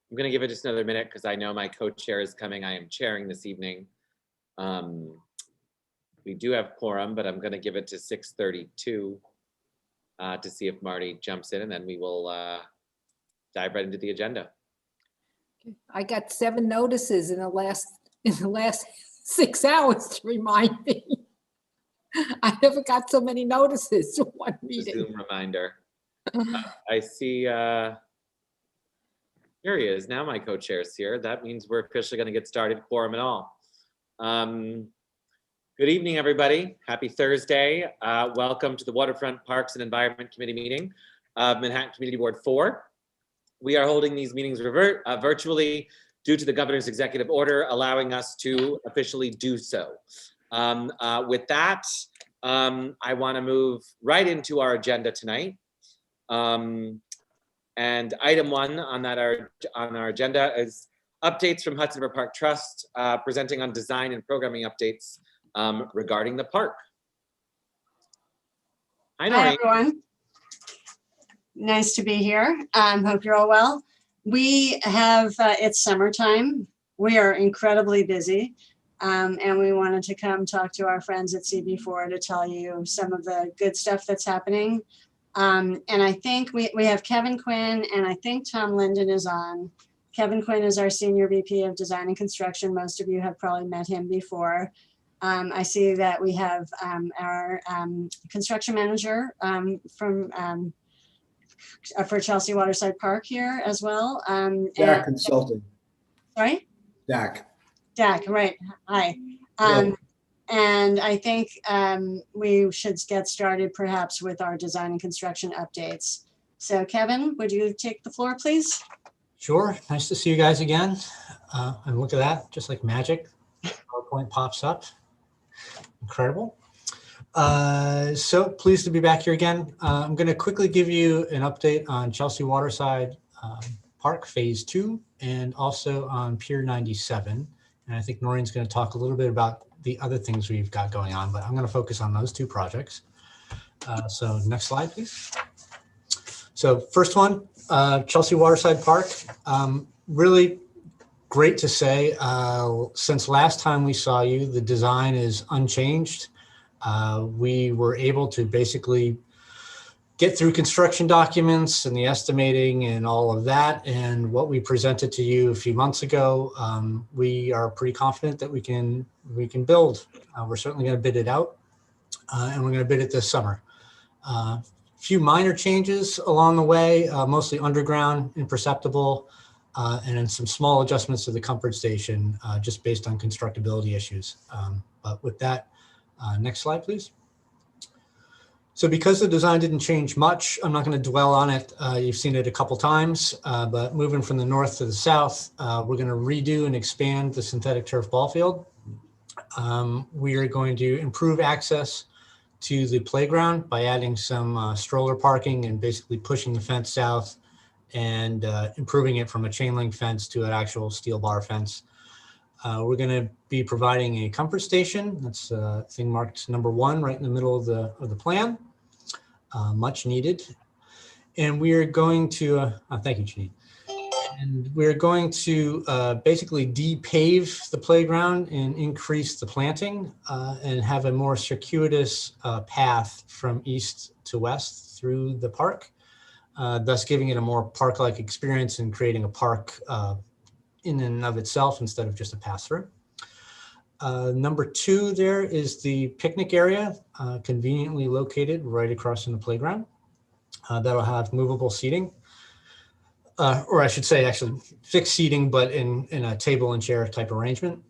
I'm going to give it just another minute because I know my co-chair is coming. I am chairing this evening. We do have quorum, but I'm going to give it to 6:32 to see if Marty jumps in, and then we will dive right into the agenda. I got 7 notices in the last 6 hours to remind me. I never got so many notices to one meeting. Zoom reminder. I see. Here he is. Now my co-chair is here. That means we're officially going to get started, quorum and all. Good evening, everybody. Happy Thursday. Welcome to the Waterfront Parks and Environment Committee meeting of Manhattan Community Board 4. We are holding these meetings virtually due to the governor's executive order allowing us to officially do so. With that, I want to move right into our agenda tonight. And item 1 on our agenda is updates from Hudson River Park Trust, presenting on design and programming updates regarding the park. Hi, everyone. Nice to be here. Hope you're all well. We have, it's summertime. We are incredibly busy. And we wanted to come talk to our friends at CB4 to tell you some of the good stuff that's happening. And I think we have Kevin Quinn, and I think Tom Linden is on. Kevin Quinn is our Senior VP of Design and Construction. Most of you have probably met him before. I see that we have our construction manager for Chelsea Waterside Park here as well. DAC Consulting. Sorry? DAC. DAC, right. Hi. And I think we should get started perhaps with our design and construction updates. So Kevin, would you take the floor, please? Sure. Nice to see you guys again. And look at that, just like magic, PowerPoint pops up. Incredible. So pleased to be back here again. I'm going to quickly give you an update on Chelsea Waterside Park Phase 2 and also on Pier 97. And I think Noreen's going to talk a little bit about the other things we've got going on, but I'm going to focus on those 2 projects. So next slide, please. So first one, Chelsea Waterside Park. Really great to say, since last time we saw you, the design is unchanged. We were able to basically get through construction documents and the estimating and all of that. And what we presented to you a few months ago, we are pretty confident that we can build. We're certainly going to bid it out, and we're going to bid it this summer. A few minor changes along the way, mostly underground, imperceptible, and then some small adjustments to the comfort station, just based on constructability issues. But with that, next slide, please. So because the design didn't change much, I'm not going to dwell on it. You've seen it a couple times, but moving from the north to the south, we're going to redo and expand the synthetic turf ball field. We are going to improve access to the playground by adding some stroller parking and basically pushing the fence south and improving it from a chain link fence to an actual steel bar fence. We're going to be providing a comfort station. That's thing marked number 1 right in the middle of the plan. Much needed. And we are going to, thank you, Janine. And we're going to basically de-pave the playground and increase the planting and have a more circuitous path from east to west through the park, thus giving it a more park-like experience and creating a park in and of itself instead of just a pass-through. Number 2 there is the picnic area, conveniently located right across from the playground. That'll have movable seating, or I should say actually fixed seating, but in a table and chair type arrangement.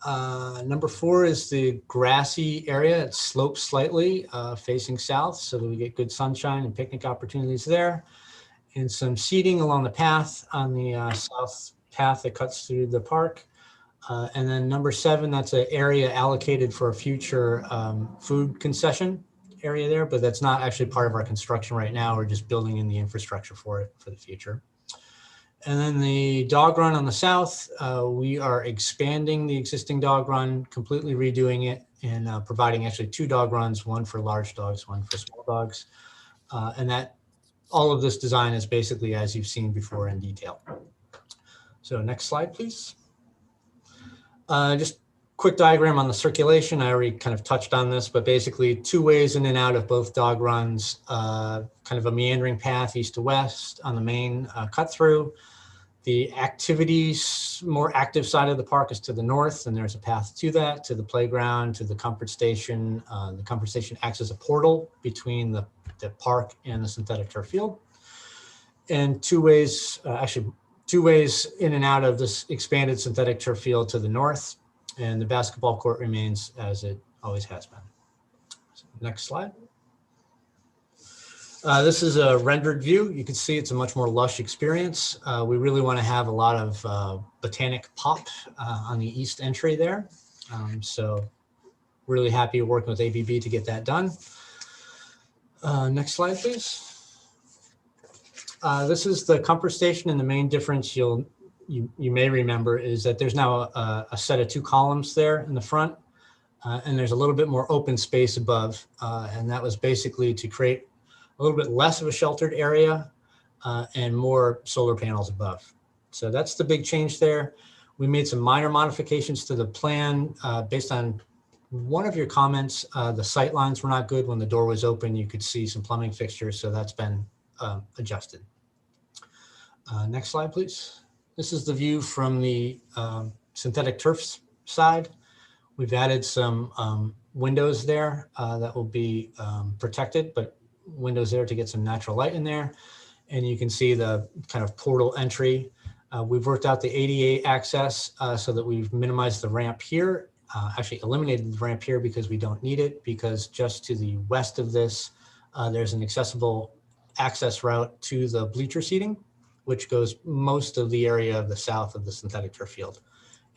Number 4 is the grassy area. It slopes slightly facing south so that we get good sunshine and picnic opportunities there. And some seating along the path on the south path that cuts through the park. And then number 7, that's an area allocated for a future food concession area there, but that's not actually part of our construction right now. We're just building in the infrastructure for it for the future. And then the dog run on the south, we are expanding the existing dog run, completely redoing it, and providing actually 2 dog runs, one for large dogs, one for small dogs. And that all of this design is basically as you've seen before in detail. So next slide, please. Just quick diagram on the circulation. I already kind of touched on this, but basically 2 ways in and out of both dog runs, kind of a meandering path east to west on the main cut through. The activities, more active side of the park is to the north, and there's a path to that, to the playground, to the comfort station. The comfort station acts as a portal between the park and the synthetic turf field. And 2 ways, actually 2 ways in and out of this expanded synthetic turf field to the north, and the basketball court remains as it always has been. So next slide. This is a rendered view. You can see it's a much more lush experience. We really want to have a lot of botanic pop on the east entry there. So really happy working with ABB to get that done. Next slide, please. This is the comfort station, and the main difference you may remember is that there's now a set of 2 columns there in the front, and there's a little bit more open space above, and that was basically to create a little bit less of a sheltered area and more solar panels above. So that's the big change there. We made some minor modifications to the plan based on one of your comments. The sight lines were not good when the door was open. You could see some plumbing fixtures, so that's been adjusted. Next slide, please. This is the view from the synthetic turf side. We've added some windows there that will be protected, but windows there to get some natural light in there. And you can see the kind of portal entry. We've worked out the ADA access so that we've minimized the ramp here, actually eliminated the ramp here because we don't need it, because just to the west of this, there's an accessible access route to the bleacher seating, which goes most of the area of the south of the synthetic turf field.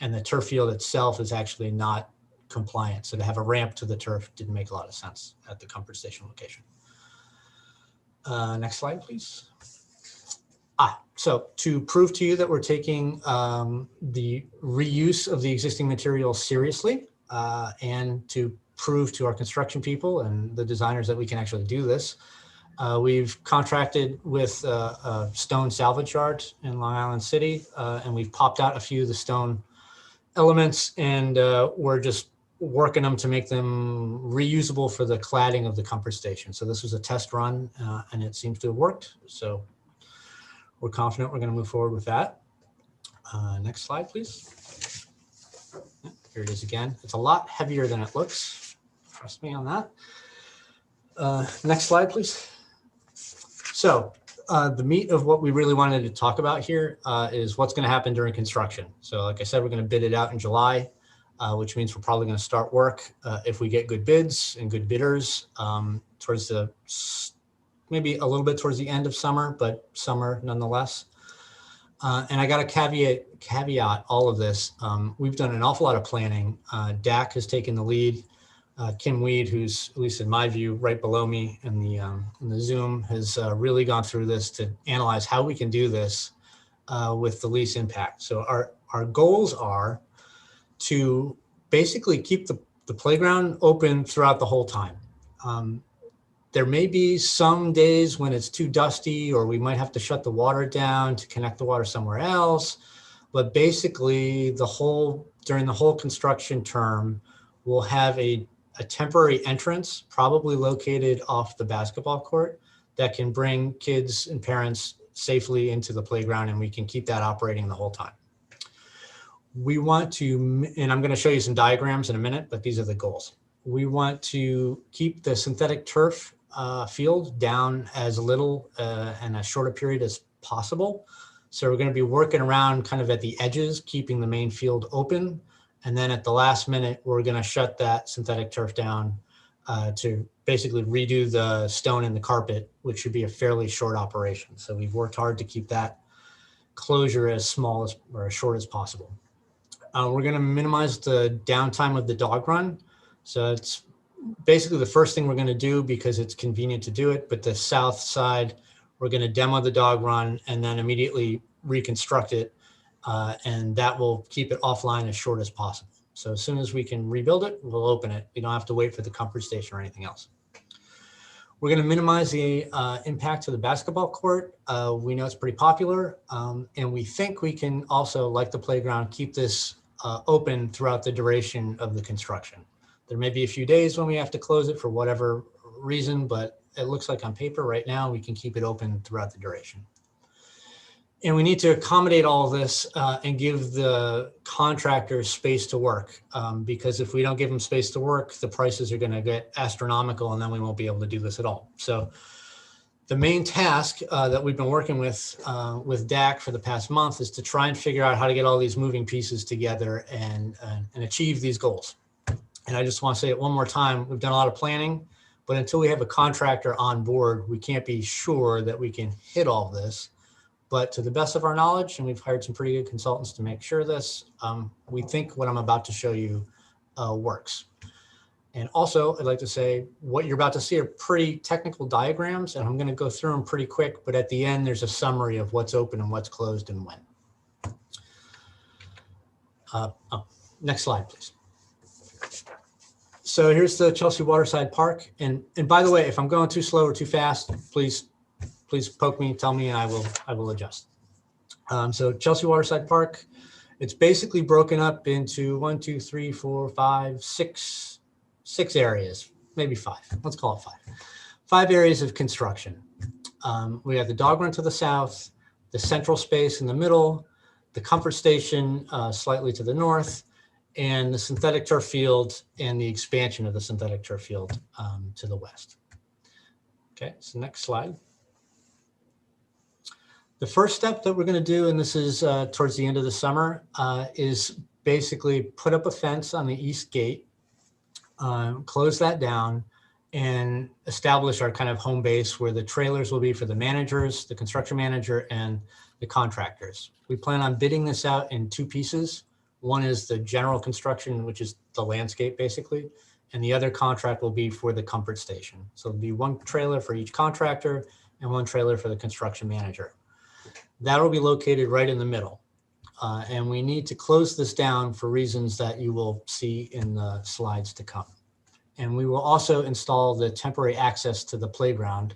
And the turf field itself is actually not compliant. So to have a ramp to the turf didn't make a lot of sense at the comfort station location. Next slide, please. So to prove to you that we're taking the reuse of the existing materials seriously, and to prove to our construction people and the designers that we can actually do this, we've contracted with a stone salvage yard in Long Island City, and we've popped out a few of the stone elements, and we're just working them to make them reusable for the cladding of the comfort station. So this was a test run, and it seems to have worked. So we're confident we're going to move forward with that. Next slide, please. Here it is again. It's a lot heavier than it looks. Trust me on that. Next slide, please. So the meat of what we really wanted to talk about here is what's going to happen during construction. So like I said, we're going to bid it out in July, which means we're probably going to start work if we get good bids and good bidders towards the, maybe a little bit towards the end of summer, but summer nonetheless. And I got to caveat all of this. We've done an awful lot of planning. DAC has taken the lead. Kim Weed, who's, at least in my view, right below me in the Zoom, has really gone through this to analyze how we can do this with the least impact. So our goals are to basically keep the playground open throughout the whole time. There may be some days when it's too dusty, or we might have to shut the water down to connect the water somewhere else. But basically, during the whole construction term, we'll have a temporary entrance, probably located off the basketball court, that can bring kids and parents safely into the playground, and we can keep that operating the whole time. We want to, and I'm going to show you some diagrams in a minute, but these are the goals. We want to keep the synthetic turf field down as little and as short a period as possible. So we're going to be working around kind of at the edges, keeping the main field open. And then at the last minute, we're going to shut that synthetic turf down to basically redo the stone and the carpet, which should be a fairly short operation. So we've worked hard to keep that closure as small as, or as short as possible. We're going to minimize the downtime of the dog run. So it's basically the first thing we're going to do because it's convenient to do it. But the south side, we're going to demo the dog run and then immediately reconstruct it. And that will keep it offline as short as possible. So as soon as we can rebuild it, we'll open it. We don't have to wait for the comfort station or anything else. We're going to minimize the impact to the basketball court. We know it's pretty popular, and we think we can also, like the playground, keep this open throughout the duration of the construction. There may be a few days when we have to close it for whatever reason, but it looks like on paper right now we can keep it open throughout the duration. And we need to accommodate all of this and give the contractors space to work, because if we don't give them space to work, the prices are going to get astronomical, and then we won't be able to do this at all. So the main task that we've been working with DAC for the past month is to try and figure out how to get all these moving pieces together and achieve these goals. And I just want to say it one more time, we've done a lot of planning, but until we have a contractor on board, we can't be sure that we can hit all this. But to the best of our knowledge, and we've hired some pretty good consultants to make sure this, we think what I'm about to show you works. And also, I'd like to say what you're about to see are pretty technical diagrams, and I'm going to go through them pretty quick, but at the end, there's a summary of what's open and what's closed and when. Next slide, please. So here's the Chelsea Waterside Park. And by the way, if I'm going too slow or too fast, please poke me, tell me, and I will adjust. So Chelsea Waterside Park, it's basically broken up into 1, 2, 3, 4, 5, 6 areas, maybe 5. Let's call it 5. 5 areas of construction. We have the dog run to the south, the central space in the middle, the comfort station slightly to the north, and the synthetic turf field and the expansion of the synthetic turf field to the west. Okay, so next slide. The first step that we're going to do, and this is towards the end of the summer, is basically put up a fence on the east gate, close that down, and establish our kind of home base where the trailers will be for the managers, the construction manager, and the contractors. We plan on bidding this out in 2 pieces. One is the general construction, which is the landscape basically, and the other contract will be for the comfort station. So it'll be 1 trailer for each contractor and 1 trailer for the construction manager. That'll be located right in the middle. And we need to close this down for reasons that you will see in the slides to come. And we will also install the temporary access to the playground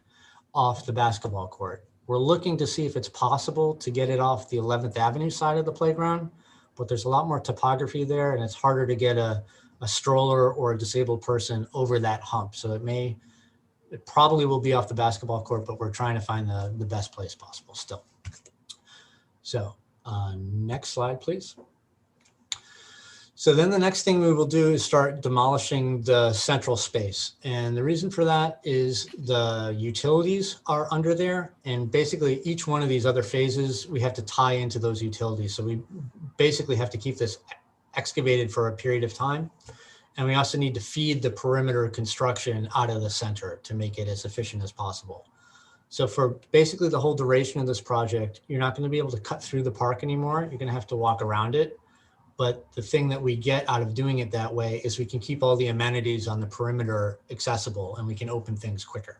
off the basketball court. We're looking to see if it's possible to get it off the 11th Avenue side of the playground, but there's a lot more topography there and it's harder to get a stroller or a disabled person over that hump. So it probably will be off the basketball court, but we're trying to find the best place possible still. So next slide, please. So then the next thing we will do is start demolishing the central space. And the reason for that is the utilities are under there. And basically each one of these other phases, we have to tie into those utilities. So we basically have to keep this excavated for a period of time. And we also need to feed the perimeter construction out of the center to make it as efficient as possible. So for basically the whole duration of this project, you're not going to be able to cut through the park anymore. You're going to have to walk around it. But the thing that we get out of doing it that way is we can keep all the amenities on the perimeter accessible and we can open things quicker.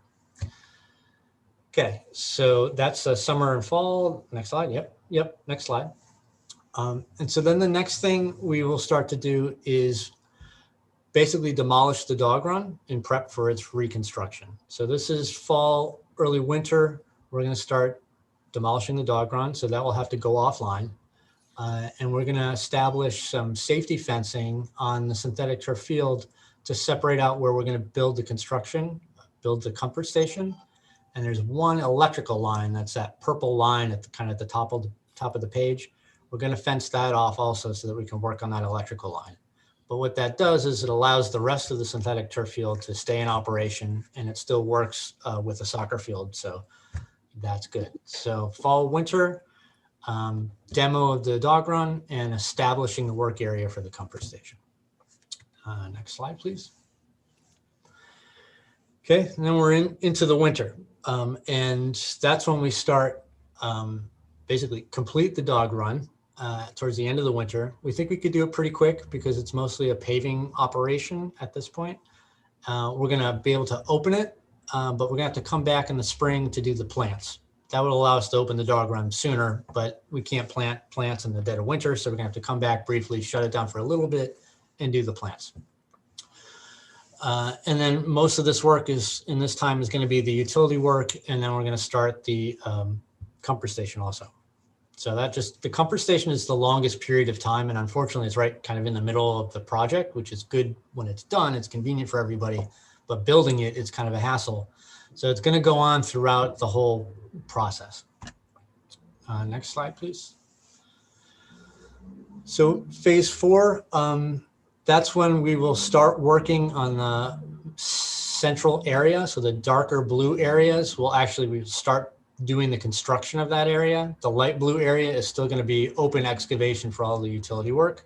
Okay, so that's summer and fall. Next slide. Yep. Next slide. And so then the next thing we will start to do is basically demolish the dog run and prep for its reconstruction. So this is fall, early winter. We're going to start demolishing the dog run. So that will have to go offline. And we're going to establish some safety fencing on the synthetic turf field to separate out where we're going to build the construction, build the comfort station. And there's 1 electrical line, that's that purple line at the kind of the top of the page. We're going to fence that off also so that we can work on that electrical line. But what that does is it allows the rest of the synthetic turf field to stay in operation and it still works with a soccer field. So that's good. So fall, winter, demo of the dog run and establishing the work area for the comfort station. Next slide, please. Okay, and then we're into the winter. And that's when we start basically complete the dog run towards the end of the winter. We think we could do it pretty quick because it's mostly a paving operation at this point. We're going to be able to open it, but we're going to have to come back in the spring to do the plants. That would allow us to open the dog run sooner, but we can't plant plants in the dead of winter. So we're going to have to come back briefly, shut it down for a little bit and do the plants. And then most of this work is in this time is going to be the utility work. And then we're going to start the comfort station also. So that just, the comfort station is the longest period of time. And unfortunately, it's right kind of in the middle of the project, which is good when it's done. It's convenient for everybody, but building it, it's kind of a hassle. So it's going to go on throughout the whole process. Next slide, please. So phase 4, that's when we will start working on the central area. So the darker blue areas will actually start doing the construction of that area. The light blue area is still going to be open excavation for all the utility work.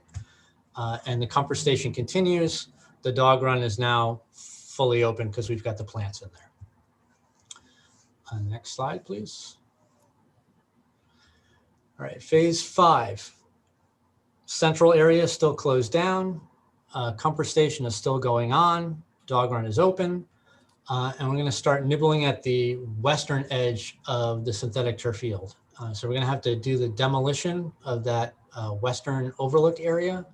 And the comfort station continues. The dog run is now fully open because we've got the plants in there. Next slide, please. All right, phase 5. Central area is still closed down. Comfort station is still going on. Dog run is open. And we're going to start nibbling at the western edge of the synthetic turf field. So we're going to have to do the demolition of that western overlook area.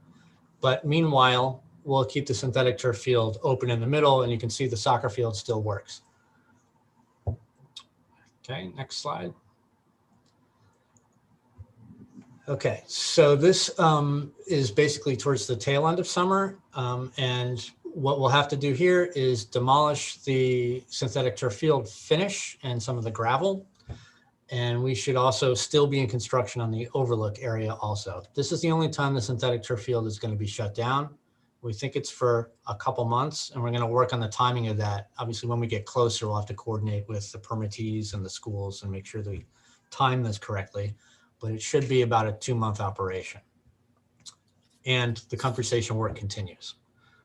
But meanwhile, we'll keep the synthetic turf field open in the middle, and you can see the soccer field still works. Okay, next slide. Okay, so this is basically towards the tail end of summer. And what we'll have to do here is demolish the synthetic turf field finish and some of the gravel. And we should also still be in construction on the overlook area also. This is the only time the synthetic turf field is going to be shut down. We think it's for a couple months, and we're going to work on the timing of that. Obviously, when we get closer, we'll have to coordinate with the permittees and the schools and make sure that we time this correctly. But it should be about a 2-month operation. And the comfort station work continues.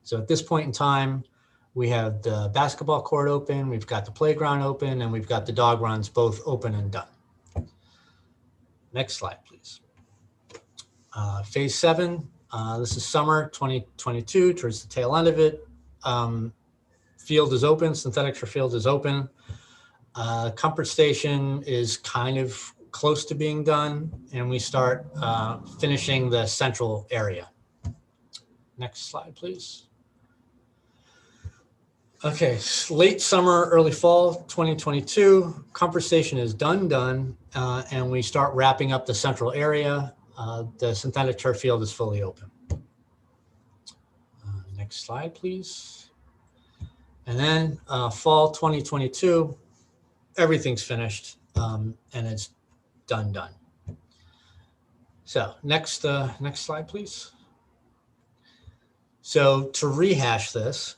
So at this point in time, we have the basketball court open, we've got the playground open, and we've got the dog runs both open and done. Next slide, please. Phase 7, this is summer 2022, towards the tail end of it. Field is open, synthetic turf field is open. Comfort station is kind of close to being done, and we start finishing the central area. Next slide, please. Okay, late summer, early fall 2022, comfort station is done, and we start wrapping up the central area. The synthetic turf field is fully open. Next slide, please. And then fall 2022, everything's finished, and it's done. So next slide, please. So to rehash this,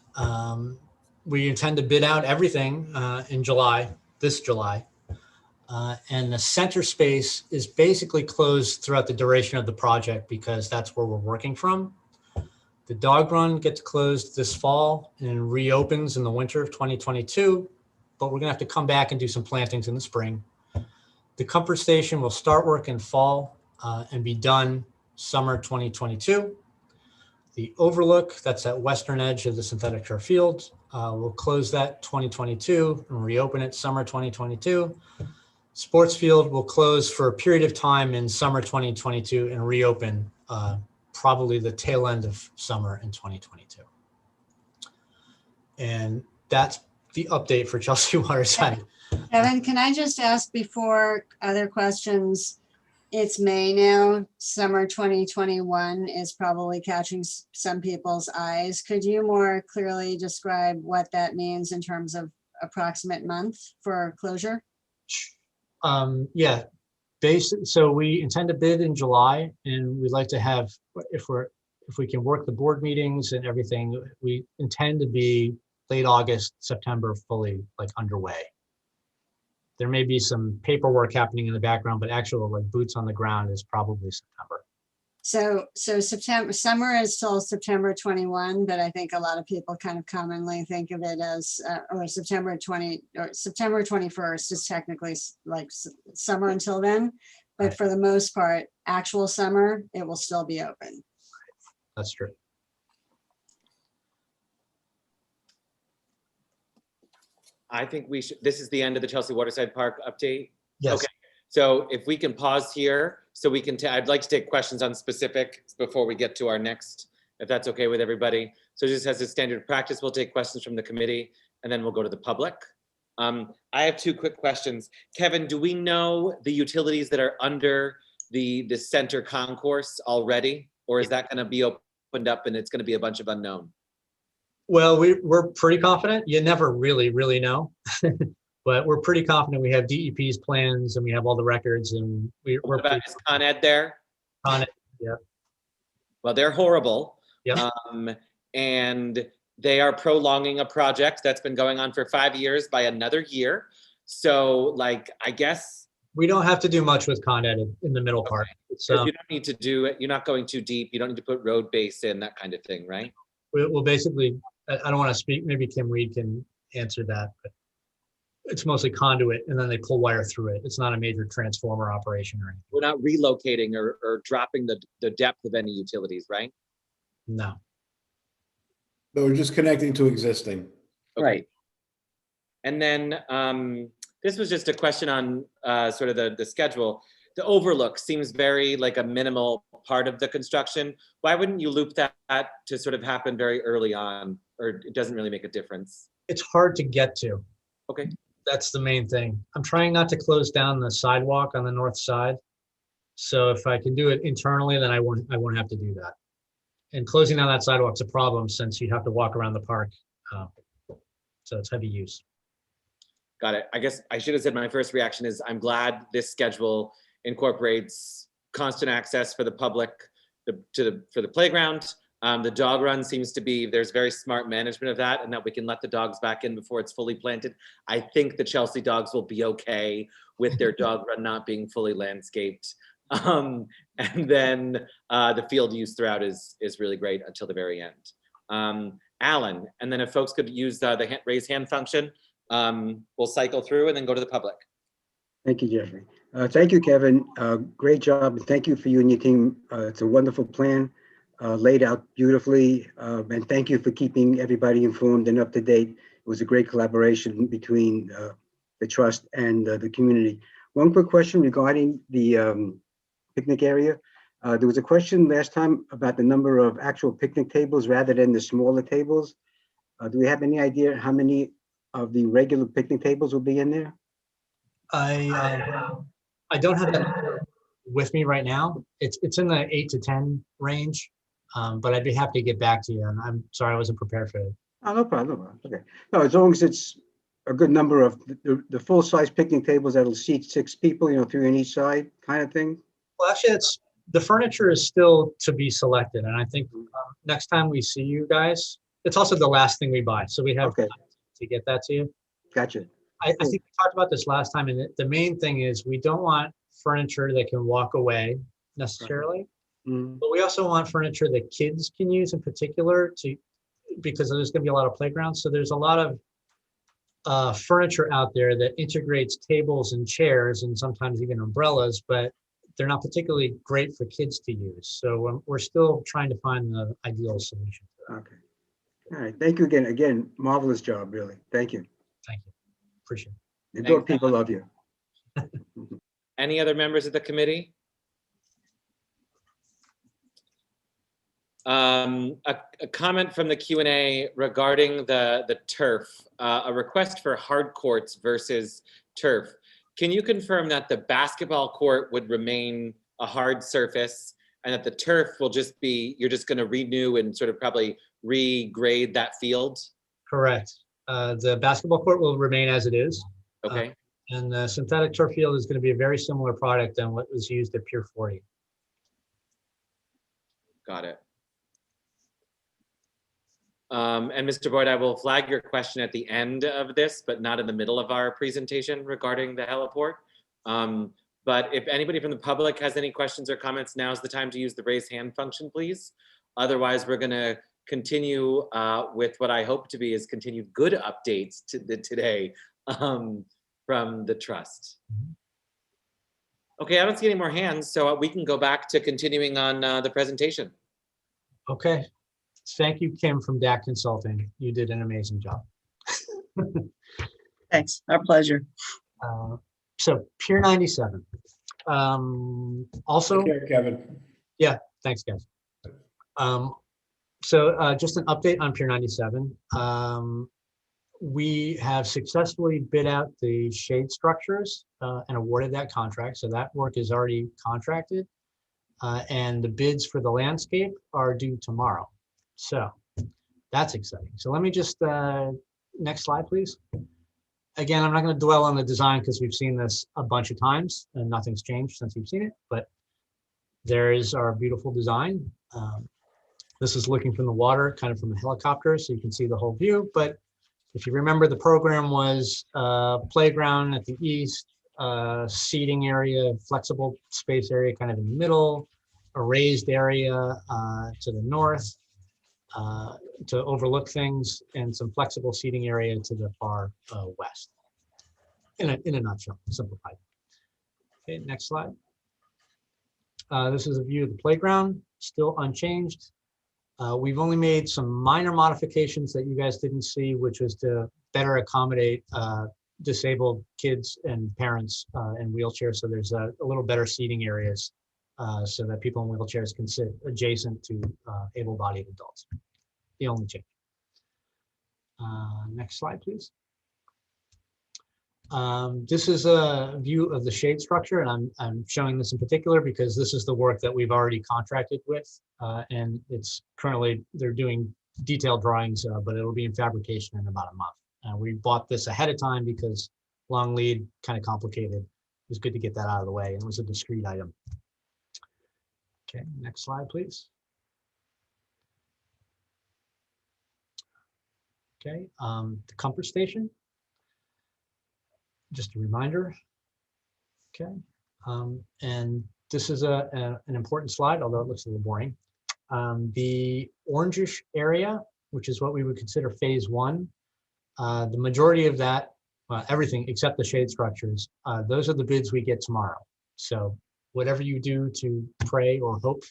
we intend to bid out everything in July, this July. And the center space is basically closed throughout the duration of the project because that's where we're working from. The dog run gets closed this fall and reopens in the winter of 2022, but we're gonna have to come back and do some plantings in the spring. The comfort station will start work in fall and be done summer 2022. The overlook, that's that western edge of the synthetic turf field, we'll close that 2022 and reopen it summer 2022. Sports field will close for a period of time in summer 2022 and reopen probably the tail end of summer in 2022. And that's the update for Chelsea Waterside. Kevin, can I just ask before other questions? It's May now. Summer 2021 is probably catching some people's eyes. Could you more clearly describe what that means in terms of approximate month for closure? Yeah, so we intend to bid in July, and we'd like to have, if we can work the board meetings and everything, we intend to be late August, September, fully like underway. There may be some paperwork happening in the background, but actual like boots on the ground is probably September. So September, summer is till September 21, but I think a lot of people kind of commonly think of it as, or September 21st is technically like summer until then. But Right. For the most part, actual summer, it will still be open. That's true. I think we should, this is the end of the Chelsea Waterside Park update. Yes. Okay. So if we can pause here, so we can, I'd like to take questions on specific before we get to our next if that's okay with everybody. So just as a standard practice, we'll take questions from the committee and then we'll go to the public. I have two quick questions. Kevin, do we know the utilities that are under the center concourse already? Or is that going to be opened up and it's going to be a bunch of unknown? Well, we're pretty confident. You never really know. But we're pretty confident we have DEP's plans and we have all the records, and we're What about is Con Ed there? on it. Yeah. Well, they're horrible. Yep. And they are prolonging a project that's been going on for 5 years by another year. So like, I guess. We don't have to do much with Con Ed in the middle part. So you don't need to do it. You're not going too deep. You don't need to put road base in, that kind of thing, right? we'll basically, I don't want to speak, maybe Kim Reed can answer that, but it's mostly conduit and then they pull wire through it. It's not a major transformer operation or anything. We're not relocating or dropping the depth of any utilities, right? No. So we're just connecting to existing. Right. And then this was just a question on sort of the schedule. The overlook seems very like a minimal part of the construction. Why wouldn't you loop that to sort of happen very early on, or it doesn't really make a difference? It's hard to get to. Okay. That's the main thing. I'm trying not to close down the sidewalk on the north side. So if I can do it internally, then I won't have to do that. And closing down that sidewalk's a problem since you have to walk around the park. So it's heavy use. Got it. I guess I should have said my first reaction is I'm glad this schedule incorporates constant access for the public for the playground. The dog run seems to be, there's very smart management of that, and that we can let the dogs back in before it's fully planted. I think the Chelsea dogs will be okay with their dog run not being fully landscaped. And then the field use throughout is really great until the very end. Alan, and then if folks could use the raise hand function, we'll cycle through and then go to the public. Thank you, Jeffrey. Thank you, Kevin. Great job. And thank you for you and your team. It's a wonderful plan, laid out beautifully. And thank you for keeping everybody informed and up to date. It was a great collaboration between the trust and the community. One quick question regarding the picnic area. There was a question last time about the number of actual picnic tables rather than the smaller tables. Do we have any idea how many of the regular picnic tables will be in there? I don't have that number with me right now. It's in the 8 to 10 range, but I'd be happy to get back to you. And I'm sorry I wasn't prepared for it. Oh, no problem. No problem. Okay. No, as long as it's a good number of the full-size picnic tables that'll seat 6 people, 3 on each side, kind of thing. Well, actually, the furniture is still to be selected, and I think next time we see you guys, it's also the last thing we buy, so we have time to get that to you. Gotcha. I think we talked about this last time, and the main thing is we don't want furniture that can walk away necessarily, but we also want furniture that kids can use in particular because there's going to be a lot of playgrounds. So there's a lot of furniture out there that integrates tables and chairs and sometimes even umbrellas, but they're not particularly great for kids to use. So we're still trying to find the ideal solution. Okay. All right. Thank you again. Again, marvelous job, really. Thank you. Thank you. Appreciate it. The dog people love you. Any other members of the committee? A comment from the Q&A regarding the turf, a request for hard courts versus turf. Can you confirm that the basketball court would remain a hard surface and that the turf will just be, you're just going to renew and sort of probably regrade that field? Correct. The basketball court will remain as it is. Okay. And the synthetic turf field is going to be a very similar product than what was used at Pier 40. Got it. And Mr. Boyd, I will flag your question at the end of this, but not in the middle of our presentation regarding the heliport. But if anybody from the public has any questions or comments, now's the time to use the raise hand function, please. Otherwise, we're going to continue with what I hope to be is continued good updates today from the trust. Okay, I don't see any more hands, so we can go back to continuing on the presentation. Okay. Thank you, Kim from DAC Consulting. You did an amazing job. Thanks. Our pleasure. So Pier 97. Also, Take care, Kevin. yeah, thanks, guys. So just an update on Pier 97. We have successfully bid out the shade structures and awarded that contract. So that work is already contracted. And the bids for the landscape are due tomorrow. So that's exciting. So let me just, next slide, please. Again, I'm not going to dwell on the design because we've seen this a bunch of times and nothing's changed since you've seen it, but there is our beautiful design. This is looking from the water, kind of from a helicopter, so you can see the whole view. But if you remember, the program was playground at the east, seating area, flexible space area kind of in the middle, a raised area to the north to overlook things, and some flexible seating area to the far west. In a nutshell, simplified. Okay, next slide. This is a view of the playground, still unchanged. We've only made some minor modifications that you guys didn't see, which was to better accommodate disabled kids and parents in wheelchairs. So there's a little better seating areas so that people in wheelchairs can sit adjacent to able-bodied adults. The only change. Next slide, please. This is a view of the shade structure, and I'm showing this in particular because this is the work that we've already contracted with, and it's currently, they're doing detailed drawings, but it'll be in fabrication in about a month. We bought this ahead of time because long lead, kind of complicated. It was good to get that out of the way, and it was a discrete item. Okay, next slide, please. Okay, the comfort station. Just a reminder. Okay, and this is an important slide, although it looks a little boring. The orangish area, which is what we would consider phase one, the majority of that, everything except the shade structures, those are the bids we get tomorrow. So whatever you do to pray or hope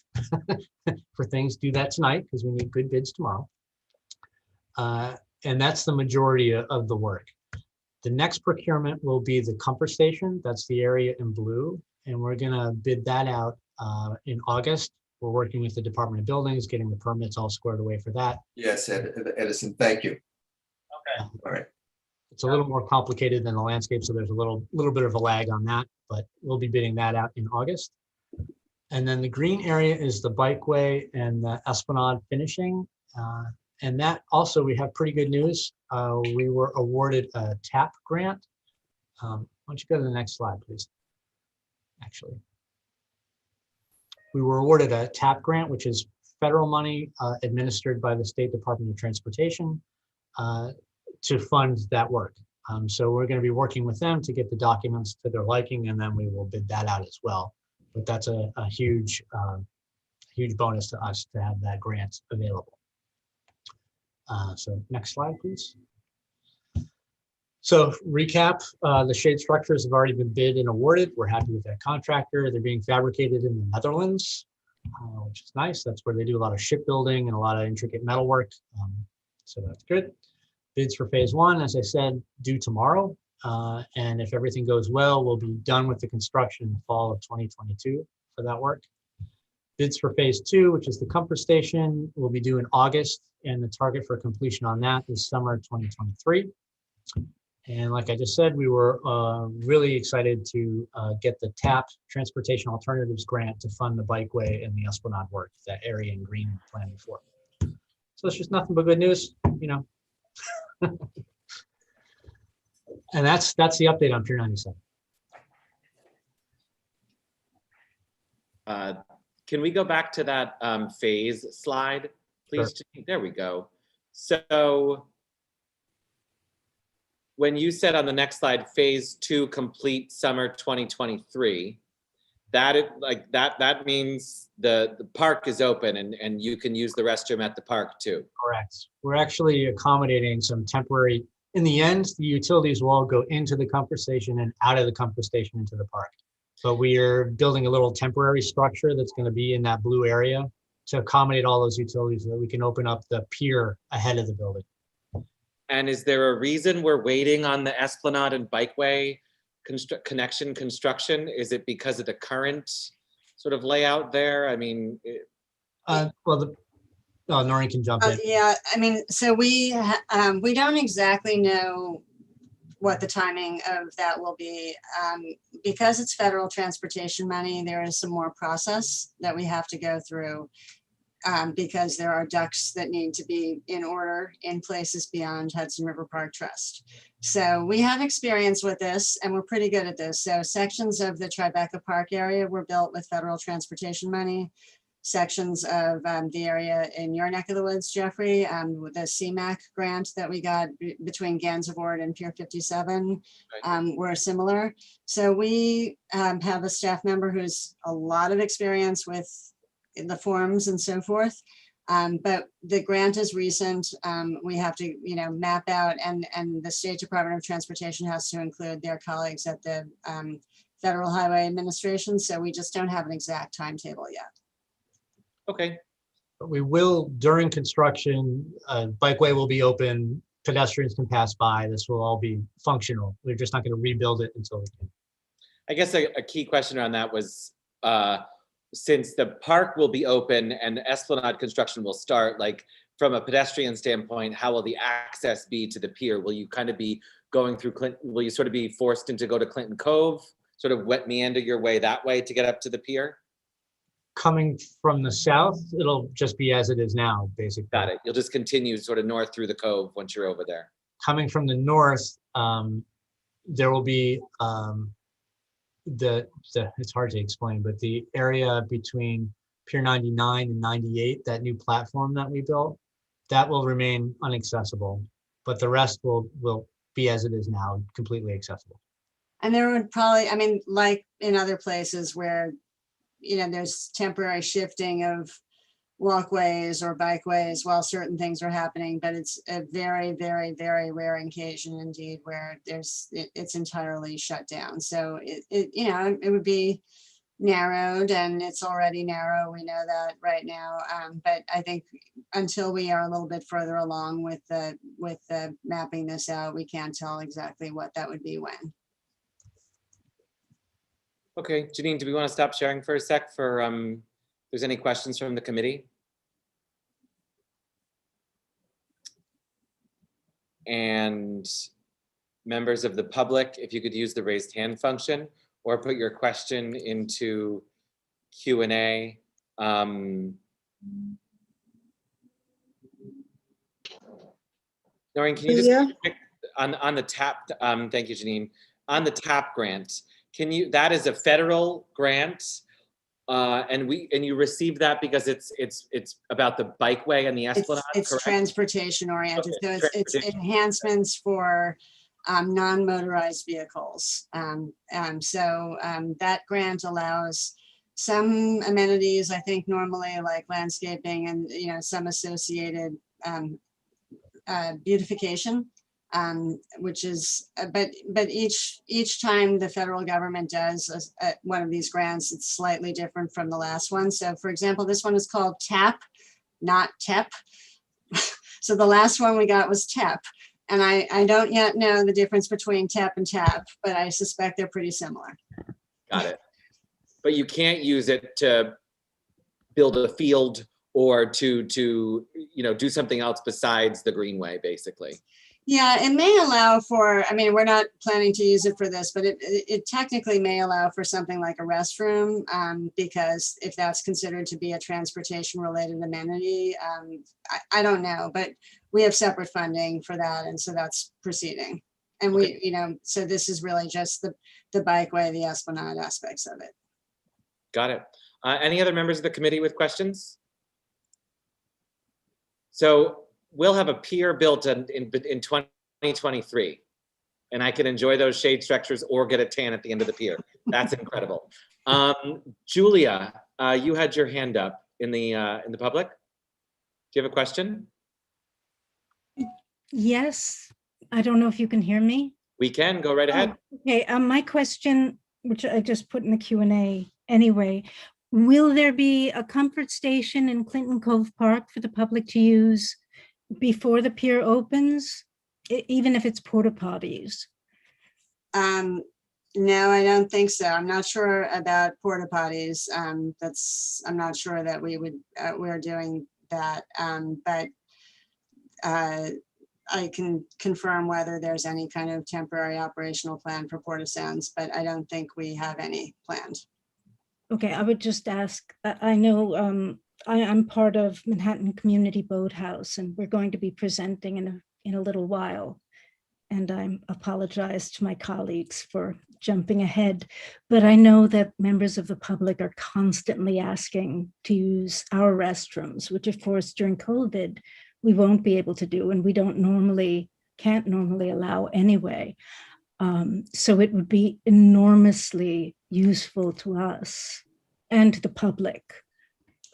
for things, do that tonight because we need good bids tomorrow. And that's the majority of the work. The next procurement will be the comfort station. That's the area in blue. And we're gonna bid that out in August. We're working with the Department of Buildings, getting the permits all squared away for that. Yes, Edison, thank you. Okay. All right. It's a little more complicated than the landscape, so there's a little bit of a lag on that, but we'll be bidding that out in August. And then the green area is the bikeway and the Esplanade finishing. And that also, we have pretty good news. We were awarded a TAP grant. Why don't you go to the next slide, please? Actually, we were awarded a TAP grant, which is federal money administered by the State Department of Transportation to fund that work. So we're going to be working with them to get the documents to their liking, and then we will bid that out as well. But that's a huge, huge bonus to us to have that grant available. So next slide, please. So recap, the shade structures have already been bid and awarded. We're happy with that contractor. They're being fabricated in the Netherlands, which is nice. That's where they do a lot of shipbuilding and a lot of intricate metal work. So that's good. Bids for phase one, as I said, due tomorrow. And if everything goes well, we'll be done with the construction in the fall of 2022 for that work. Bids for phase two, which is the comfort station, will be due in August, and the target for completion on that is summer 2023. And like I just said, we were really excited to get the TAP, Transportation Alternatives Grant, to fund the bikeway and the Esplanade work, that area in green we planned before. So it's just nothing but good news, you know. And that's the update on Pier 97. Can we go back to that phase slide, please? Sure. There we go. So when you said on the next slide, phase two complete summer 2023, that means the park is open and you can use the restroom at the park too. Correct. We're actually accommodating some temporary, in the end, the utilities will all go into the comfort station and out of the comfort station into the park. But we are building a little temporary structure that's going to be in that blue area to accommodate all those utilities so that we can open up the pier ahead of the building. And is there a reason we're waiting on the Esplanade and bikeway connection construction? Is it because of the current sort of layout there? I mean, well, Noreen can jump in. Yeah, I mean, so we don't exactly know what the timing of that will be. Because it's federal transportation money, there is some more process that we have to go through, because there are ducks that need to be in order in places beyond Hudson River Park Trust. So we have experience with this and we're pretty good at this. So sections of the Tribeca Park area were built with federal transportation money. Sections of the area in your neck of the woods, Jeffrey, with the CMAC grant that we got between Gansevoort and Pier 57 were similar. So we have a staff member who's a lot of experience with the forms and so forth. But the grant is recent. We have to, map out, and the State Department of Transportation has to include their colleagues at the Federal Highway Administration. So we just don't have an exact timetable yet. Okay, But we will, during construction, bikeway will be open, pedestrians can pass by, this will all be functional. We're just not going to rebuild it until we can. I guess a key question around that was, since the park will be open and Esplanade construction will start, like from a pedestrian standpoint, how will the access be to the pier? Will you kind of be going through Clinton? Will you sort of be forced to go to Clinton Cove, sort of meander your way that way to get up to the pier? Coming from the south, it'll just be as it is now, basically. Got it. You'll just continue sort of north through the Cove once you're over there. Coming from the north, there will be it's hard to explain, but the area between Pier 99 and 98, that new platform that we built, that will remain inaccessible, but the rest will be as it is now, completely accessible. And there would probably, I mean, like in other places where, there's temporary shifting of walkways or bikeways while certain things are happening, but it's a very, very, very rare occasion indeed where it's entirely shut down. So it would be narrowed, and it's already narrow. We know that right now. But I think until we are a little bit further along with the mapping this out, we can't tell exactly what that would be when. Okay, Janine, do we want to stop sharing for a sec for if there's any questions from the committee? And members of the public, if you could use the raised hand function or put your question into Q&A. Noreen, can you just on the TAP, thank you, Janine, on the TAP grant, that is a federal grant, and you received that because it's about the bikeway and the Esplanade. It's transportation oriented, okay. So it's enhancements for non-motorized vehicles. That grant allows some amenities, I think normally like landscaping and some associated beautification. Which is, but each time the federal government does one of these grants, it's slightly different from the last one. So for example, this one is called TAP, not TEP. So the last one we got was TEP. And I don't yet know the difference between TEP and TAP, but I suspect they're pretty similar. Got it. But you can't use it to build a field or to do something else besides the greenway, basically. Yeah, it may allow for, I mean, we're not planning to use it for this, but it technically may allow for something like a restroom, because if that's considered to be a transportation related amenity, I don't know, but we have separate funding for that. And so that's proceeding. And we, so this is really just the bikeway, the Esplanade aspects of it. Got it. Any other members of the committee with questions? So we'll have a pier built in 2023, and I can enjoy those shade structures or get a tan at the end of the pier. That's incredible. Julia, you had your hand up in the public. Do you have a question? Yes, I don't know if you can hear me. We can, go right ahead. Okay, my question, which I just put in the Q&A anyway, will there be a comfort station in Clinton Cove Park for the public to use before the pier opens, even if it's porta potties? No, I don't think so. I'm not sure about porta potties. I'm not sure that we're doing that. But I can confirm whether there's any kind of temporary operational plan for Port of Sounds, but I don't think we have any planned. Okay, I would just ask, I know I'm part of Manhattan Community Boathouse, and we're going to be presenting in a little while. And I apologize to my colleagues for jumping ahead, but I know that members of the public are constantly asking to use our restrooms, which of course during COVID, we won't be able to do, and we can't normally allow anyway. So it would be enormously useful to us and to the public,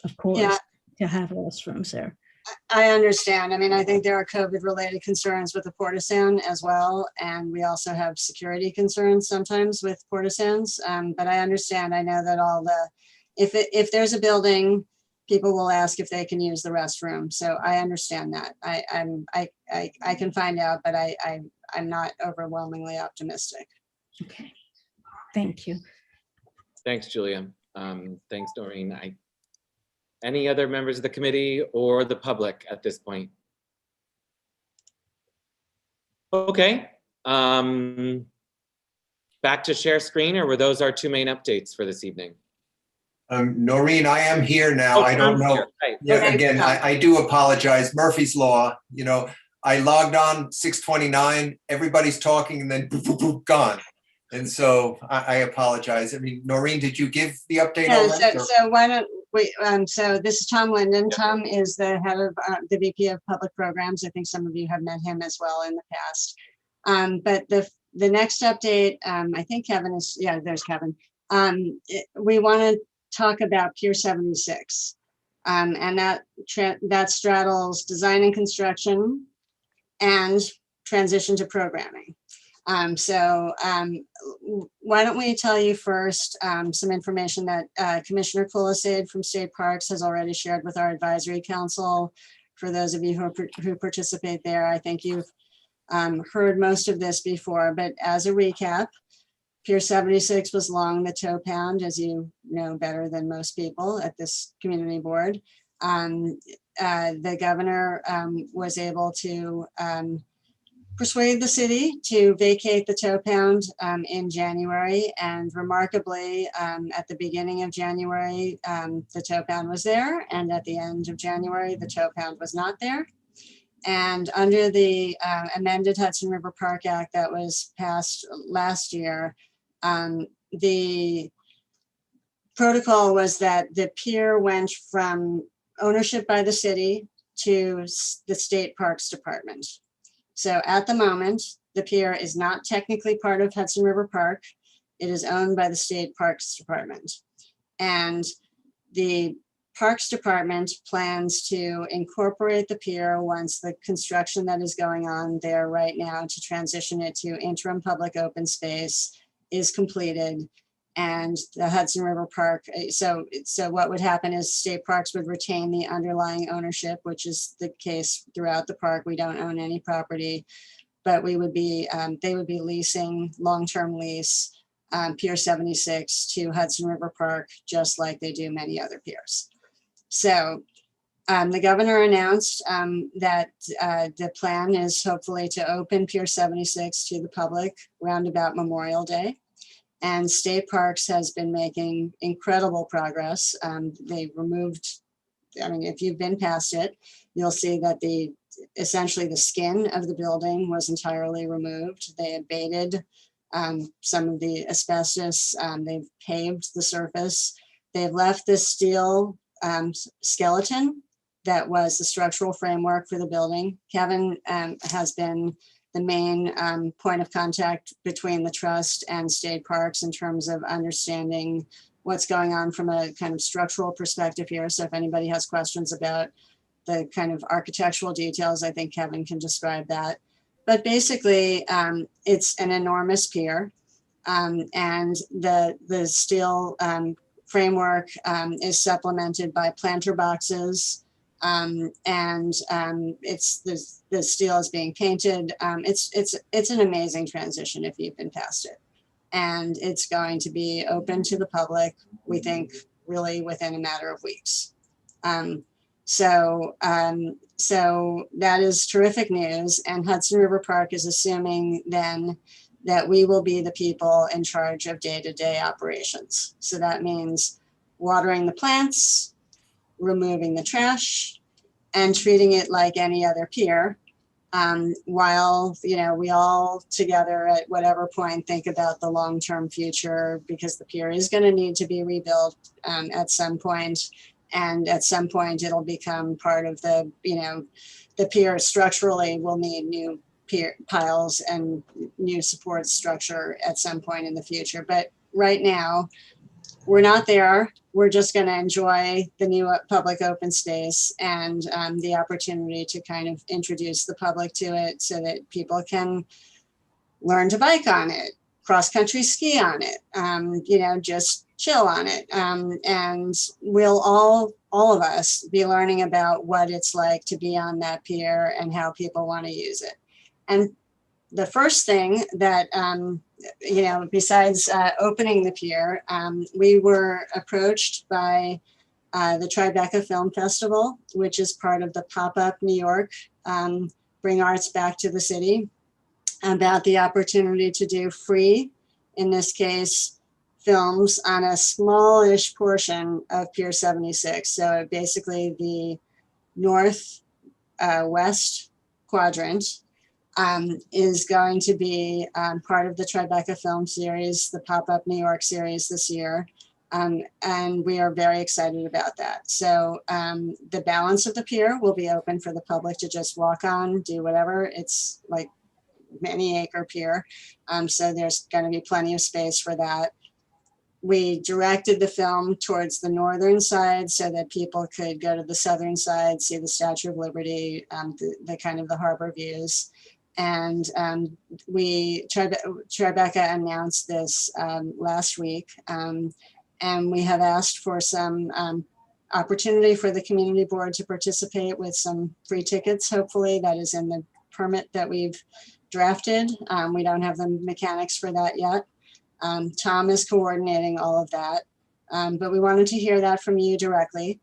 of course, Yeah. to have restrooms there. I understand. I mean, I think there are COVID-related concerns with the Port of Sound as well, and we also have security concerns sometimes with Port of Sounds. But I understand. I know that if there's a building, people will ask if they can use the restroom. So I understand that. I can find out, but I'm not overwhelmingly optimistic. Okay, thank you. Thanks, Julia. Thanks, Noreen. Any other members of the committee or the public at this point? Okay. Back to share screen, or were those our two main updates for this evening? Noreen, I am here now. I don't know. Right. Yeah, Okay. again, I do apologize. Murphy's Law, I logged on 6:29, everybody's talking, and then poof, poof, poof, gone. And so I apologize. I mean, Noreen, did you give the update Yeah, already? so why don't we, so this is Tom Linden. Tom is the head of the VP of Public Programs. I think some of you have met him as well in the past. But the next update, I think Kevin is, yeah, there's Kevin. We want to talk about Pier 76. And that straddles design and construction and transition to programming. So why don't we tell you first some information that Commissioner Kulisade from State Parks has already shared with our advisory council. For those of you who participate there, I think you've heard most of this before, but as a recap, Pier 76 was long the toe pound, as you know better than most people at this community board. The governor was able to persuade the city to vacate the tow pound in January, and remarkably, at the beginning of January, the tow pound was there, and at the end of January, the tow pound was not there. And under the amended Hudson River Park Act that was passed last year, the protocol was that the pier went from ownership by the city to the State Parks Department. So at the moment, the pier is not technically part of Hudson River Park. It is owned by the State Parks Department. And the Parks Department plans to incorporate the pier once the construction that is going on there right now to transition it to interim public open space is completed. And the Hudson River Park, so what would happen is State Parks would retain the underlying ownership, which is the case throughout the park. We don't own any property, but we would be, they would be leasing long-term lease Pier 76 to Hudson River Park, just like they do many other piers. So the governor announced that the plan is hopefully to open Pier 76 to the public round about Memorial Day. And State Parks has been making incredible progress. They removed, I mean, if you've been past it, you'll see that essentially the skin of the building was entirely removed. They abated some of the asbestos. They've paved the surface. They've left this steel skeleton that was the structural framework for the building. Kevin has been the main point of contact between the trust and State Parks in terms of understanding what's going on from a kind of structural perspective here. So if anybody has questions about the kind of architectural details, I think Kevin can describe that. But basically, it's an enormous pier, and the steel framework is supplemented by planter boxes. The steel is being painted. It's an amazing transition if you've been past it. And it's going to be open to the public, we think, really within a matter of weeks. So, so that is terrific news. And Hudson River Park is assuming then that we will be the people in charge of day-to-day operations. So that means watering the plants, removing the trash, and treating it like any other pier. While, you know, we all together at whatever point think about the long-term future, because the pier is going to need to be rebuilt at some point. And at some point it'll become part of the, you know, the pier structurally will need new pier piles and new support structure at some point in the future. But right now, we're not there. We're just going to enjoy the new public open space and the opportunity to kind of introduce the public to it so that people can learn to bike on it, cross-country ski on it, you know, just chill on it. And we'll all of us be learning about what it's like to be on that pier and how people want to use it. And the first thing that, you know, besides opening the pier, we were approached by the Tribeca Film Festival, which is part of the Pop-Up New York, Bring Arts Back to the City, about the opportunity to do free, in this case, films on a smallish portion of Pier 76. So basically the north-west quadrant is going to be part of the Tribeca film series, the Pop-Up New York series this year. And we are very excited about that. So the balance of the pier will be open for the public to just walk on, do whatever. It's like many acre pier. So there's going to be plenty of space for that. We directed the film towards the northern side so that people could go to the southern side, see the Statue of Liberty, the kind of the harbor views. And Tribeca announced this last week. And we have asked for some opportunity for the community board to participate with some free tickets. Hopefully that is in the permit that we've drafted. We don't have the mechanics for that yet. Tom is coordinating all of that, but we wanted to hear that from you directly.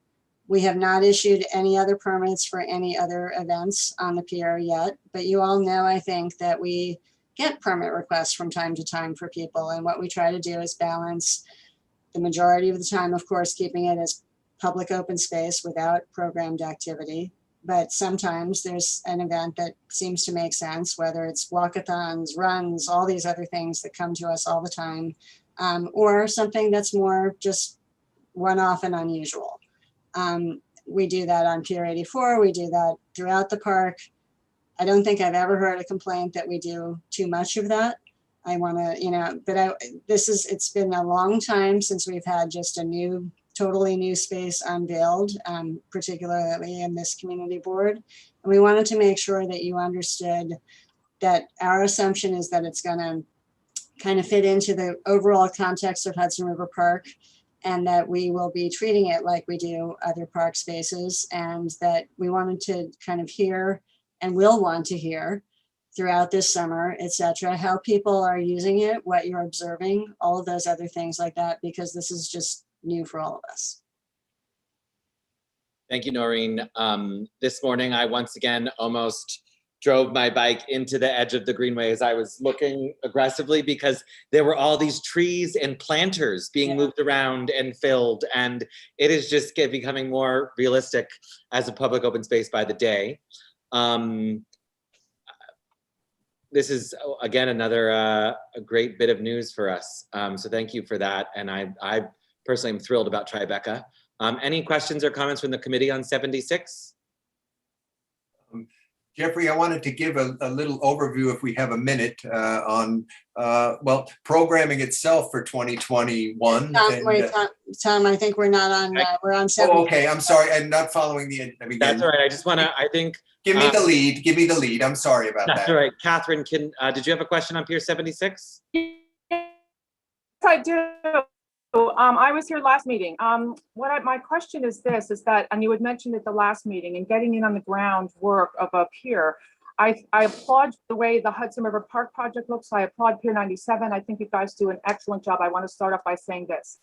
We have not issued any other permits for any other events on the pier yet, but you all know, I think, that we get permit requests from time to time for people. And what we try to do is balance the majority of the time, of course, keeping it as public open space without programmed activity. But sometimes there's an event that seems to make sense, whether it's walkathons, runs, all these other things that come to us all the time, or something that's more just one-off and unusual. We do that on Pier 84. We do that throughout the park. I don't think I've ever heard a complaint that we do too much of that. I want to, you know, but it's been a long time since we've had just a totally new space unveiled, particularly in this community board. And we wanted to make sure that you understood that our assumption is that it's going to kind of fit into the overall context of Hudson River Park, and that we will be treating it like we do other park spaces, and that we wanted to kind of hear and will want to hear throughout this summer, et cetera, how people are using it, what you're observing, all of those other things like that, because this is just new for all of us. Thank you, Noreen. This morning, I once again almost drove my bike into the edge of the greenway as I was looking aggressively, because there were all these trees and planters being moved around and filled, and it is just becoming more realistic as a public open space by the day. This is, again, another a great bit of news for us. So thank you for that. And I personally am thrilled about Tribeca. Any questions or comments from the committee on 76? Jeffrey, I wanted to give a little overview, if we have a minute, on, well, programming itself for 2021. Tom, I think we're not on, we're on 76. Oh, okay, I'm sorry, I'm not following the, I mean, That's all right. I just want to, I think. Give me the lead, give me the lead. I'm sorry about that. That's all right. Catherine, did you have a question on Pier 76? Yes, I do. I was here last meeting. My question is this, is that, and you had mentioned at the last meeting, and getting in on the ground work of a pier. I applaud the way the Hudson River Park project looks. I applaud Pier 97. I think you guys do an excellent job. I want to start off by saying this.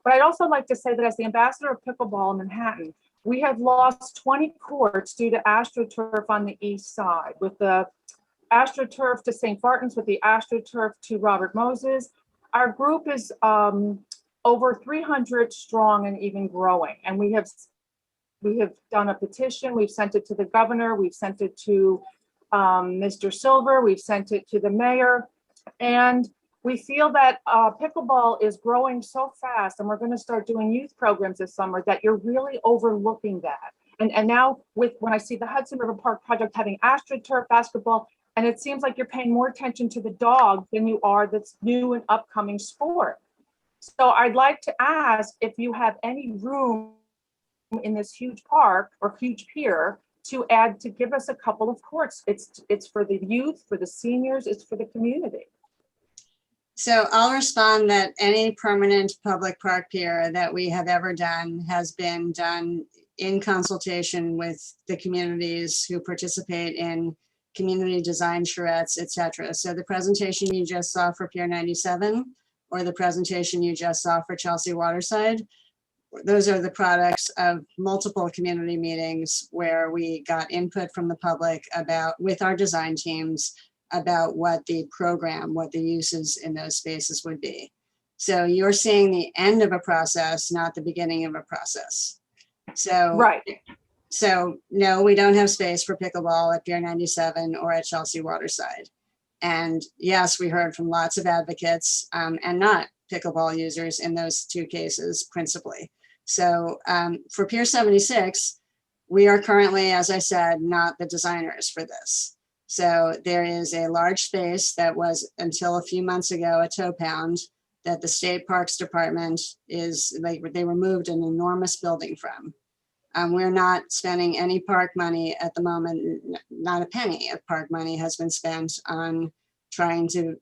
But I'd also like to say that as the ambassador of pickleball in Manhattan, we have lost 20 courts due to AstroTurf on the east side, with the AstroTurf to St. Barton's, with the AstroTurf to Robert Moses. Our group is over 300 strong and even growing. And we have done a petition. We've sent it to the governor. We've sent it to Mr. Silver. We've sent it to the mayor. And we feel that pickleball is growing so fast, and we're going to start doing youth programs this summer, that you're really overlooking that. And now when I see the Hudson River Park project having AstroTurf basketball, and it seems like you're paying more attention to the dog than you are this new and upcoming sport. So I'd like to ask if you have any room in this huge park or huge pier to give us a couple of courts. It's for the youth, for the seniors, it's for the community. So I'll respond that any permanent public park pier that we have ever done has been done in consultation with the communities who participate in community design charrettes, etc. So the presentation you just saw for Pier 97 or the presentation you just saw for Chelsea Waterside, those are the products of multiple community meetings where we got input from the public with our design teams about what the program, what the uses in those spaces would be. So you're seeing the end of a process, not the beginning of a process. So, right. So no, we don't have space for pickleball at Pier 97 or at Chelsea Waterside. And yes, we heard from lots of advocates and not pickleball users in those two cases principally. So for Pier 76, we are currently, as I said, not the designers for this. So there is a large space that was until a few months ago a tow pound that the State Parks Department they removed an enormous building from. We're not spending any park money at the moment. Not a penny of park money has been spent on trying to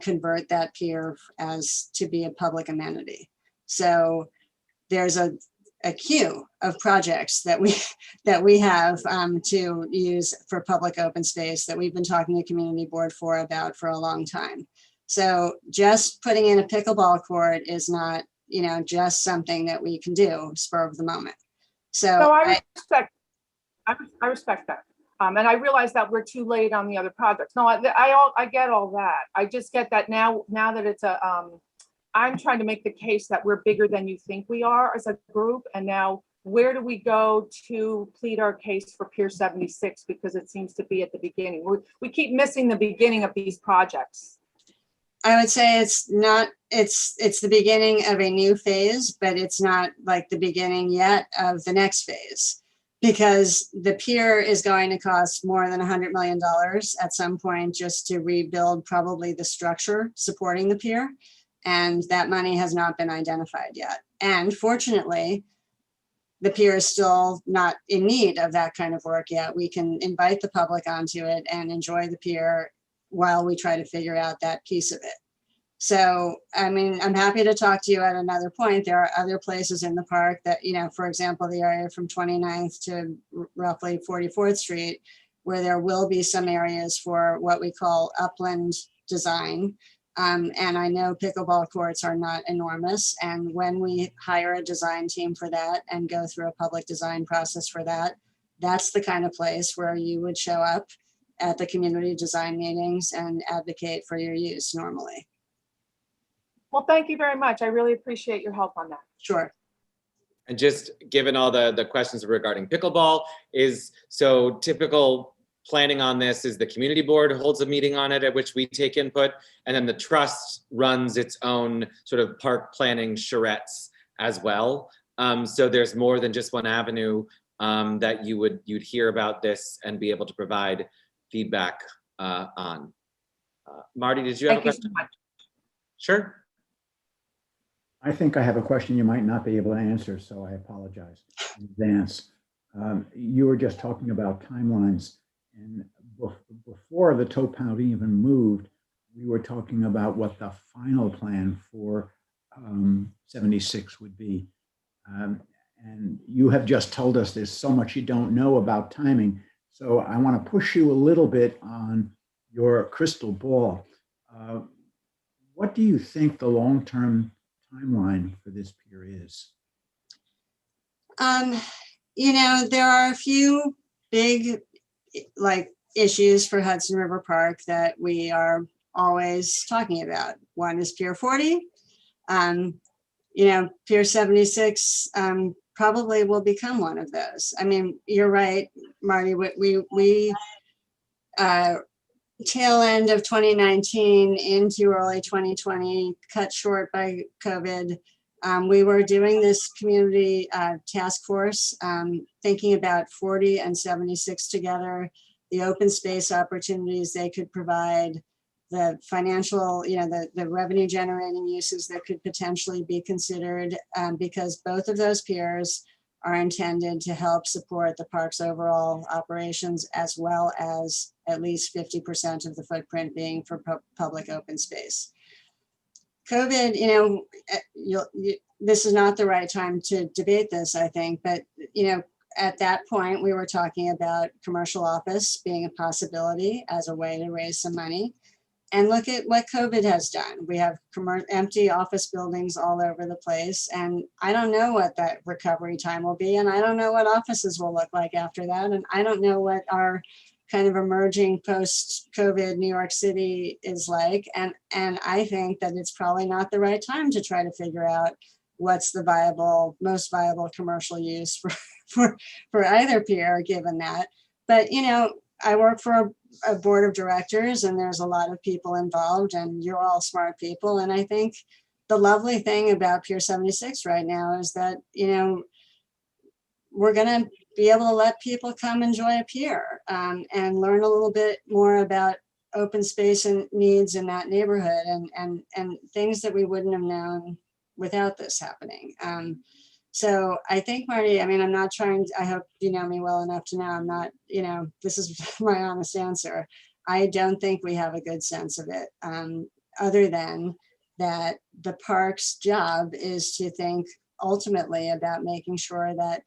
convert that pier to be a public amenity. So there's a queue of projects that we have to use for public open space that we've been talking to Community Board for a long time. So just putting in a pickleball court is not, just something that we can do spur of the moment. So I respect that. And I realize that we're too late on the other projects. No, I get all that. I just get that now that it's I'm trying to make the case that we're bigger than you think we are as a group. And now where do we go to plead our case for Pier 76? Because it seems to be at the beginning. We keep missing the beginning of these projects. I would say it's the beginning of a new phase, but it's not like the beginning yet of the next phase, because the pier is going to cost more than $100 million at some point just to rebuild probably the structure supporting the pier. And that money has not been identified yet. And fortunately, the pier is still not in need of that kind of work yet. We can invite the public onto it and enjoy the pier while we try to figure out that piece of it. So, I mean, I'm happy to talk to you at another point. There are other places in the park that, for example, the area from 29th to roughly 44th Street, where there will be some areas for what we call upland design. And I know pickleball courts are not enormous. And when we hire a design team for that and go through a public design process for that, that's the kind of place where you would show up at the community design meetings and advocate for your use normally. Well, thank you very much. I really appreciate your help on that. Sure. And just given all the questions regarding pickleball, so typical planning on this is the community board holds a meeting on it at which we take input, and then the trust runs its own sort of park planning charrettes as well. So there's more than just one avenue that you'd hear about this and be able to provide feedback on. Marty, did you have a question? Thank you so much. Sure. I think I have a question you might not be able to answer, so I apologize in advance. You were just talking about timelines, and before the tow pound even moved, we were talking about what the final plan for 76 would be. And you have just told us there's so much you don't know about timing. So I want to push you a little bit on your crystal ball. What do you think the long-term timeline for this pier is? there are a few big issues for Hudson River Park that we are always talking about. One is Pier 40. Pier 76 probably will become one of those. I mean, you're right, Marty. We tail end of 2019 into early 2020, cut short by COVID. We were doing this community task force, thinking about 40 and 76 together, the open space opportunities they could provide, the financial, the revenue generating uses that could potentially be considered, because both of those piers are intended to help support the park's overall operations, as well as at least 50% of the footprint being for public open space. COVID, this is not the right time to debate this, I think, but, at that point, we were talking about commercial office being a possibility as a way to raise some money. And look at what COVID has done. We have empty office buildings all over the place. And I don't know what that recovery time will be. And I don't know what offices will look like after that. And I don't know what our kind of emerging post-COVID New York City is like. And I think that it's probably not the right time to try to figure out what's the most viable commercial use for either pier, given that. But, I work for a board of directors, and there's a lot of people involved, and you're all smart people. And I think the lovely thing about Pier 76 right now is that, we're going to be able to let people come enjoy a pier and learn a little bit more about open space and needs in that neighborhood and things that we wouldn't have known without this happening. So I think, Marty, I hope you know me well enough to know I'm not, this is my honest answer. I don't think we have a good sense of it, other than that the park's job is to think ultimately about making sure that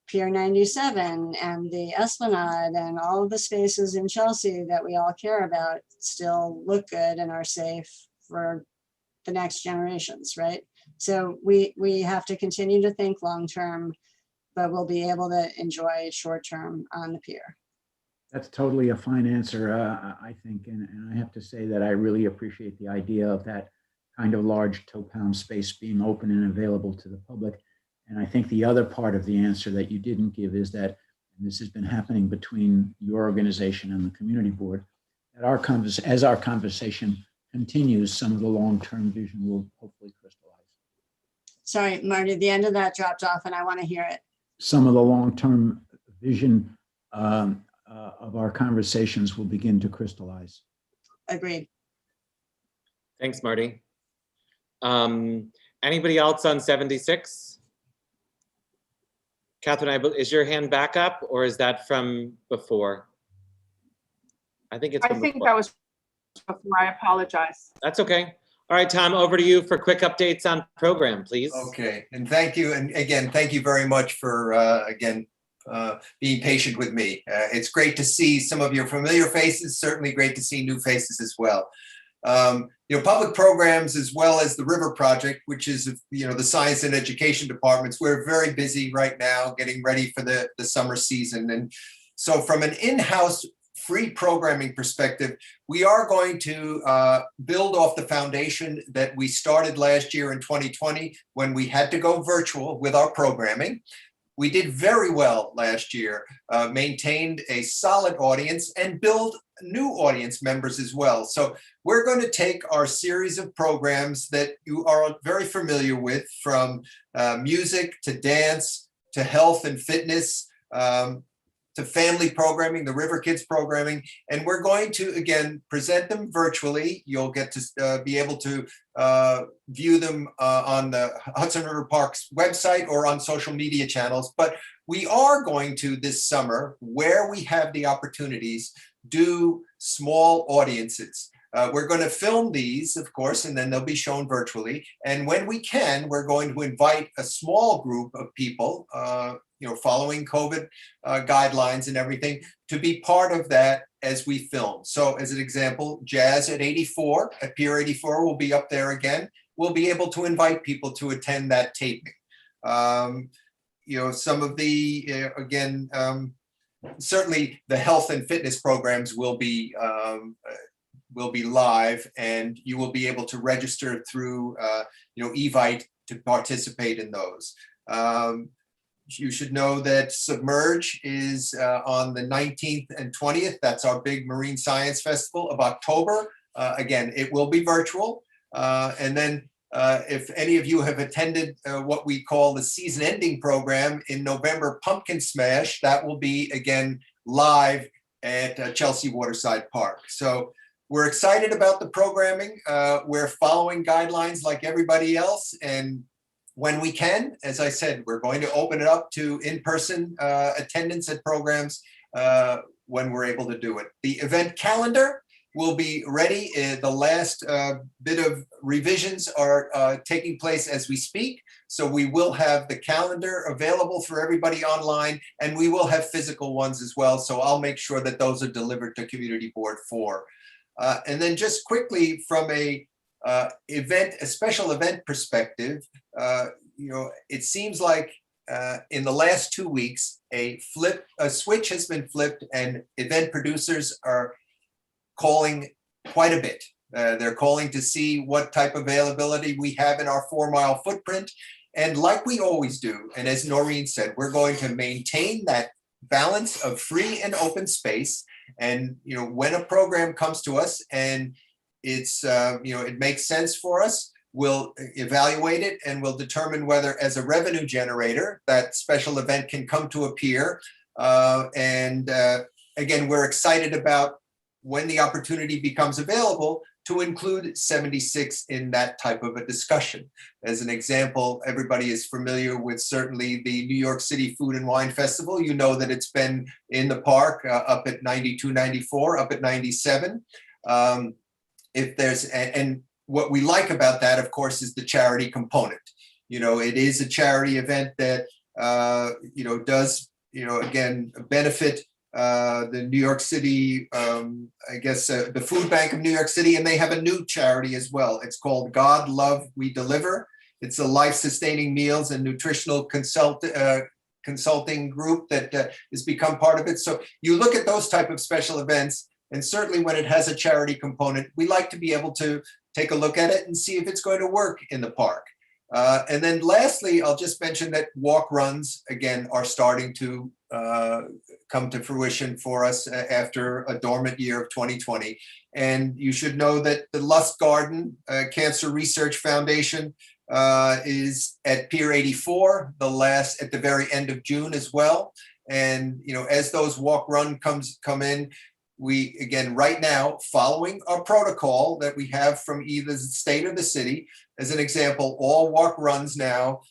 Pier 97 and the Esplanade and all of the spaces in Chelsea that we all care about still look good and are safe for the next generations, right? So we have to continue to think long-term, but we'll be able to enjoy short-term on the pier. That's totally a fine answer, I think. And I have to say that I really appreciate the idea of that kind of large tow-pound space being open and available to the public. And I think the other part of the answer that you didn't give is that, and this has been happening between your organization and the community board, that as our conversation continues, some of the long-term vision will hopefully crystallize. Sorry, Marty, the end of that dropped off and I want to hear it. Some of the long-term vision of our conversations will begin to crystallize. Agreed. Thanks, Marty. Anybody else on 76? Catherine, is your hand back up, or is that from before? I think it's from before. That was before. I apologize. That's okay. All right, Tom, over to you for quick updates on program, please. Okay, and thank you. And again, thank you very much for, being patient with me. It's great to see some of your familiar faces, certainly great to see new faces as well. Public programs, as well as the River Project, which is, the science and education departments, we're very busy right now getting ready for the summer season. And so from an in-house free programming perspective, we are going to build off the foundation that we started last year in 2020 when we had to go virtual with our programming. We did very well last year, maintained a solid audience and build new audience members as well. So we're going to take our series of programs that you are very familiar with, from music to dance to health and fitness, to family programming, the River Kids programming, and we're going to, again, present them virtually. You'll get to be able to view them on the Hudson River Park's website or on social media channels. But we are going to, this summer, where we have the opportunities, do small audiences. We're going to film these, of course, and then they'll be shown virtually. And when we can, we're going to invite a small group of people, following COVID guidelines and everything, to be part of that as we film. So as an example, Jazz at Pier 84 will be up there again. We'll be able to invite people to attend that taping. some of the, again, certainly the health and fitness programs will be live, and you will be able to register through, Evite to participate in those. You should know that Submerge is on the 19th and 20th. That's our big Marine Science Festival of October. Again, it will be virtual. And then if any of you have attended what we call the season ending program in November, Pumpkin Smash, that will be again live at Chelsea Waterside Park. So we're excited about the programming. We're following guidelines like everybody else. And when we can, as I said, we're going to open it up to in-person attendance at programs when we're able to do it. The event calendar will be ready. The last bit of revisions are taking place as we speak. So we will have the calendar available for everybody online, and we will have physical ones as well. So I'll make sure that those are delivered to Community Board 4. And then just quickly from a special event perspective, it seems like in the last 2 weeks, a switch has been flipped, and event producers are calling quite a bit. They're calling to see what type of availability we have in our 4-mile footprint. And like we always do, and as Noreen said, we're going to maintain that balance of free and open space. And when a program comes to us and it's it makes sense for us, we'll evaluate it and we'll determine whether, as a revenue generator, that special event can come to a pier. Again, we're excited about when the opportunity becomes available to include 76 in that type of a discussion. As an example, everybody is familiar with certainly the New York City Food and Wine Festival. You know that it's been in the park up at 92, 94, up at 97. And what we like about that, of course, is the charity component. It is a charity event that, does, again, benefit the New York City, the Food Bank of New York City, and they have a new charity as well. It's called God Love We Deliver. It's a life-sustaining meals and nutritional consulting group that has become part of it. So you look at those type of special events, and certainly when it has a charity component, we like to be able to take a look at it and see if it's going to work in the park. And then lastly, I'll just mention that walk runs, again, are starting to come to fruition for us after a dormant year of 2020. And you should know that the Lust Garden Cancer Research Foundation is at Pier 84, at the very end of June as well. And as those walk run come in, we, again, right now, following our protocol that we have from either the state or the city, as an example, all walk runs now,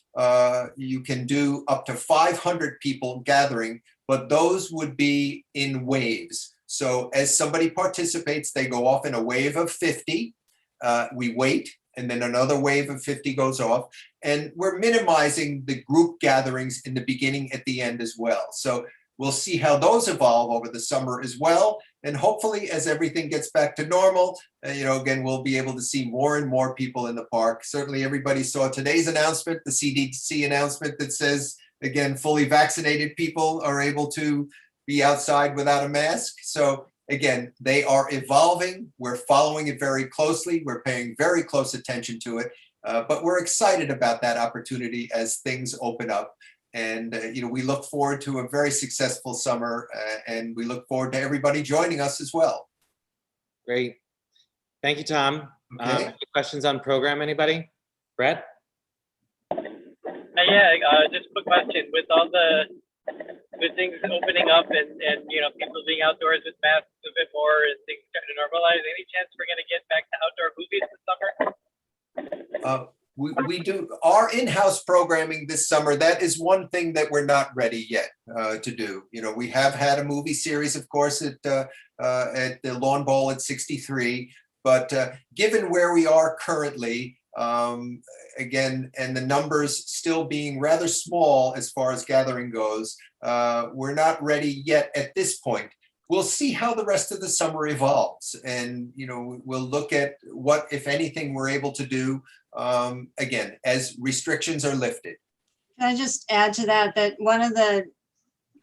you can do up to 500 people gathering, but those would be in waves. So as somebody participates, they go off in a wave of 50, we wait, and then another wave of 50 goes off. And we're minimizing the group gatherings in the beginning, at the end as well. So we'll see how those evolve over the summer as well. And hopefully, as everything gets back to normal, again, we'll be able to see more and more people in the park. Certainly, everybody saw today's announcement, the CDC announcement that says, again, fully vaccinated people are able to be outside without a mask. So again, they are evolving. We're following it very closely. We're paying very close attention to it. But we're excited about that opportunity as things open up. And, we look forward to a very successful summer, and we look forward to everybody joining us as well. Great. Thank you, Tom. Okay. Any questions on program, anybody? Brett? Just a quick question. With all with things opening up and people being outdoors with masks a bit more and things starting to normalize, any chance we're going to get back to outdoor movies this summer? We do our in-house programming this summer. That is one thing that we're not ready yet to do. We have had a movie series, of course, at the Lawn Bowl at 63. But given where we are currently, again, and the numbers still being rather small as far as gathering goes, we're not ready yet at this point. We'll see how the rest of the summer evolves, and we'll look at what, if anything, we're able to do again as restrictions are lifted. Can I just add to that, that one of the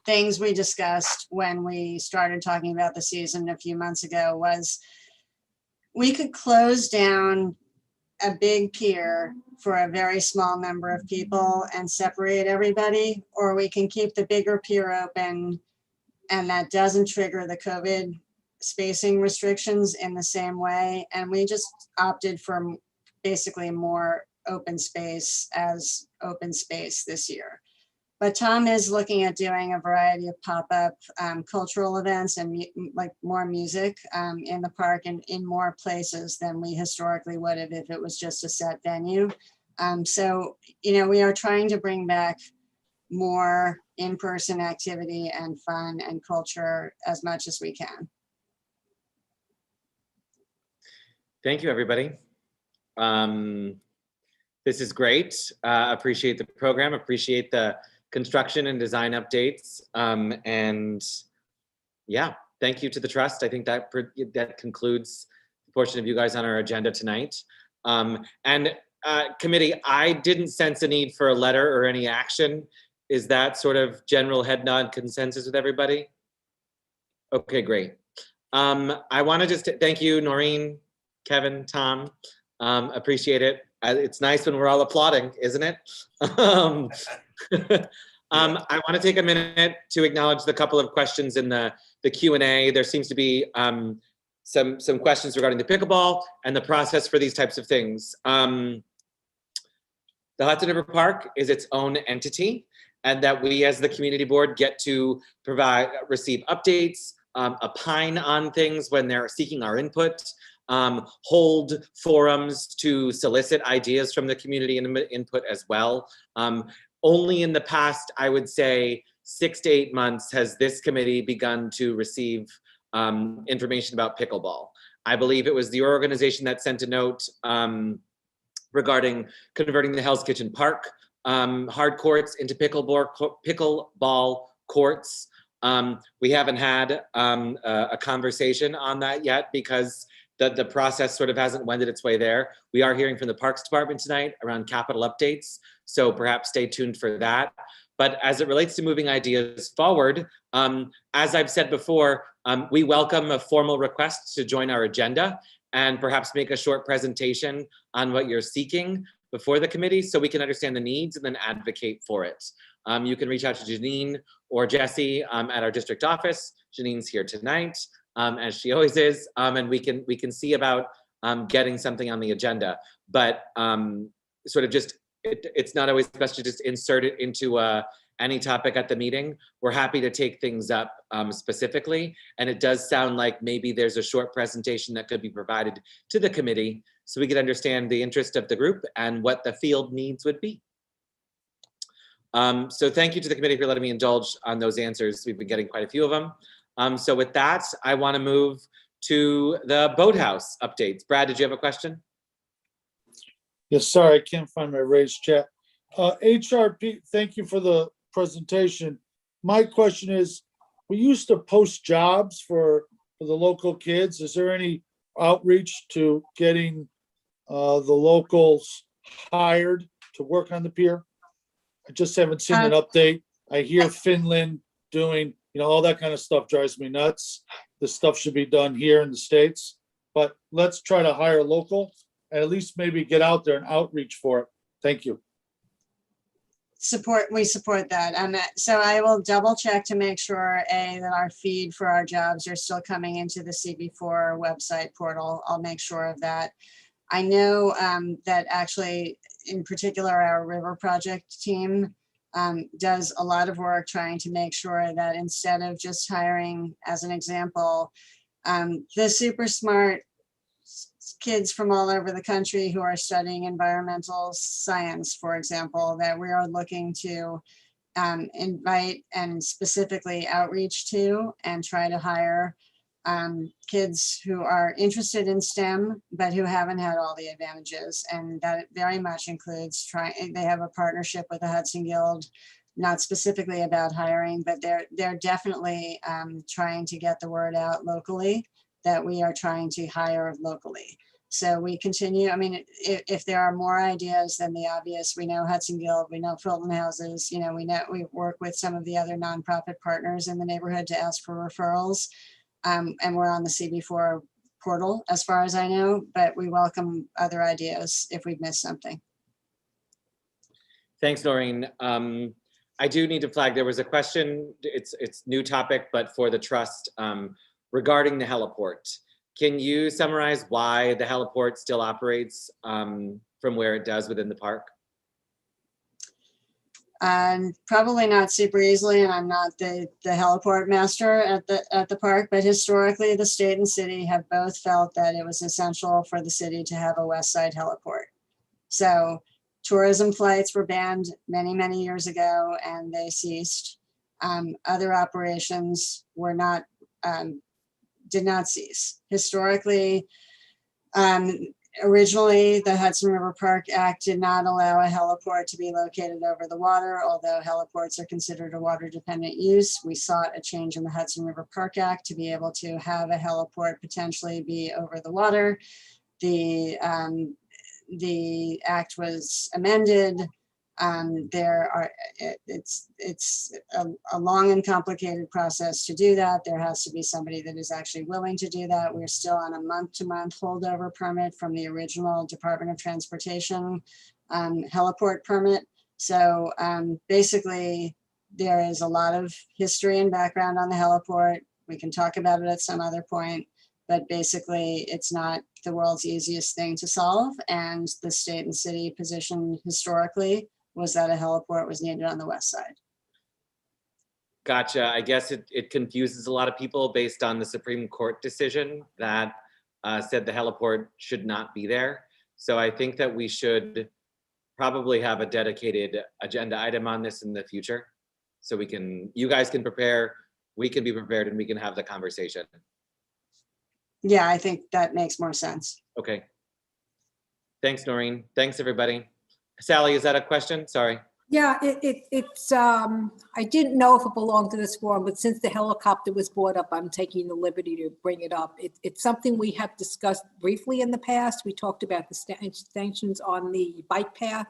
things we discussed when we started talking about the season a few months ago was we could close down a big pier for a very small number of people and separate everybody, or we can keep the bigger pier open and that doesn't trigger the COVID spacing restrictions in the same way. And we just opted for basically more open space as open space this year. But Tom is looking at doing a variety of pop-up cultural events and like more music in the park and in more places than we historically would have if it was just a set venue. So, you know, we are trying to bring back more in-person activity and fun and culture as much as we can. Thank you, everybody. This is great. Appreciate the program, appreciate the construction and design updates. And yeah, thank you to the trust. I think that concludes the portion of you guys on our agenda tonight. Committee, I didn't sense a need for a letter or any action. Is that sort of general head nod consensus with everybody? Okay, great. I want to just thank you, Noreen, Kevin, Tom. Appreciate it. It's nice when we're all applauding, isn't it? I want to take a minute to acknowledge the couple of questions in the Q&A. There seems to be some questions regarding the pickleball and the process for these types of things. The Hudson River Park is its own entity, and that we as the community board get to receive updates, opine on things when they're seeking our input, hold forums to solicit ideas from the community and input as well. Only in the past, I would say, 6 to 8 months has this committee begun to receive information about pickleball. I believe it was the organization that sent a note regarding converting the Hell's Kitchen Park hard courts into pickleball courts. We haven't had a conversation on that yet because the process sort of hasn't wended its way there. We are hearing from the Parks Department tonight around capital updates, so perhaps stay tuned for that. But as it relates to moving ideas forward, as I've said before, we welcome a formal request to join our agenda and perhaps make a short presentation on what you're seeking before the committee so we can understand the needs and then advocate for it. You can reach out to Janine or Jesse at our district office. Janine's here tonight, as she always is, and we can see about getting something on the agenda. But sort of just, it's not always best to just insert it into any topic at the meeting. We're happy to take things up specifically. And it does sound like maybe there's a short presentation that could be provided to the committee so we could understand the interest of the group and what the field needs would be. So thank you to the committee for letting me indulge on those answers. We've been getting quite a few of them. So with that, I want to move to the Boathouse updates. Brad, did you have a question? Yes, sorry, I can't find my raised chat. HRP, thank you for the presentation. My question is, we used to post jobs for the local kids. Is there any outreach to getting the locals hired to work on the pier? I just haven't seen an update. I hear Finland doing, you know, all that kind of stuff drives me nuts. This stuff should be done here in the States, but let's try to hire local and at least maybe get out there and outreach for it. Thank you. We support that. So I will double check to make sure that our feed for our jobs are still coming into the CB4 website portal. I'll make sure of that. I know that actually, in particular, our river project team does a lot of work trying to make sure that instead of just hiring, as an example, the super smart kids from all over the country who are studying environmental science, for example, that we are looking to invite and specifically outreach to and try to hire kids who are interested in STEM, but who haven't had all the advantages. And that very much includes they have a partnership with the Hudson Guild, not specifically about hiring, but they're definitely trying to get the word out locally that we are trying to hire locally. So we continue, I mean, if there are more ideas than the obvious, we know Hudson Guild, we know Fulton Houses, you know, we work with some of the other nonprofit partners in the neighborhood to ask for referrals. And we're on the CB4 portal, as far as I know, but we welcome other ideas if we've missed something. Thanks, Noreen. I do need to flag, there was a question, it's new topic, but for the trust regarding the heliport. Can you summarize why the heliport still operates from where it does within the park? Probably not super easily, and I'm not the heliport master at the park, but historically the state and city have both felt that it was essential for the city to have a west side heliport. So tourism flights were banned many, many years ago and they ceased. Other operations were not, did not cease. Historically, originally the Hudson River Park Act did not allow a heliport to be located over the water, although heliports are considered a water dependent use. We sought a change in the Hudson River Park Act to be able to have a heliport potentially be over the water. The act was amended. It's a long and complicated process to do that. There has to be somebody that is actually willing to do that. We're still on a month-to-month holdover permit from the original Department of Transportation heliport permit. So basically, there is a lot of history and background on the heliport. We can talk about it at some other point, but basically it's not the world's easiest thing to solve. And the state and city position historically was that a heliport was needed on the west side. Gotcha. I guess it confuses a lot of people based on the Supreme Court decision that said the heliport should not be there. So I think that we should probably have a dedicated agenda item on this in the future. So you guys can prepare, we can be prepared, and we can have the conversation. Yeah, I think that makes more sense. Okay. Thanks, Noreen. Thanks, everybody. Sally, is that a question? Sorry. Yeah, it's, I didn't know if it belonged to this forum, but since the helicopter was brought up, I'm taking the liberty to bring it up. It's something we have discussed briefly in the past. We talked about the stanchions on the bike path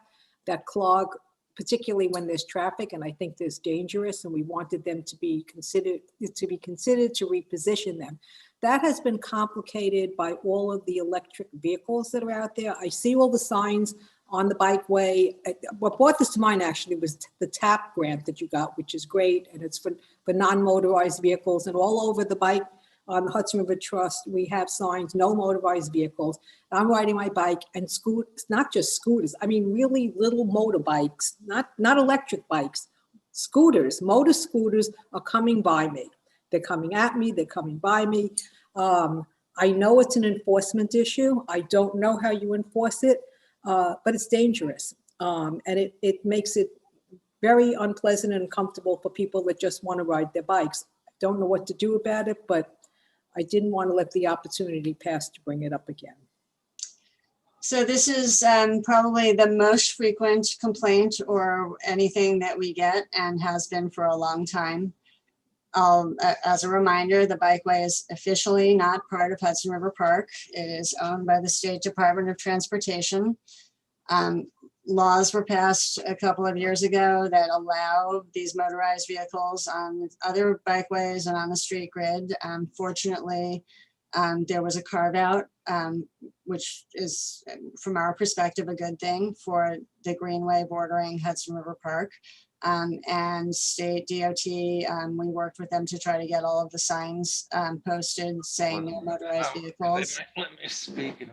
that clog, particularly when there's traffic, and I think there's dangerous, and we wanted them to be considered to reposition them. That has been complicated by all of the electric vehicles that are out there. I see all the signs on the bikeway. What brought this to mind actually was the TAP grant that you got, which is great. And it's for non-motorized vehicles, and all over the bike on the Hudson River Trust, we have signs, no motorized vehicles. I'm riding my bike and scooters, not just scooters, I mean, really little motorbikes, not electric bikes, scooters, motor scooters are coming by me. They're coming at me, they're coming by me. I know it's an enforcement issue. I don't know how you enforce it, but it's dangerous. And it makes it very unpleasant and uncomfortable for people that just want to ride their bikes. I don't know what to do about it, but I didn't want to let the opportunity pass to bring it up again. So this is probably the most frequent complaint or anything that we get, and has been for a long time. As a reminder, the bikeway is officially not part of Hudson River Park. It is owned by the State Department of Transportation. Laws were passed a couple of years ago that allow these motorized vehicles on other bikeways and on the street grid. Fortunately, there was a carve out, which is, from our perspective, a good thing for the greenway bordering Hudson River Park. And state DOT, we worked with them to try to get all of the signs posted saying no motorized vehicles. Let me speak.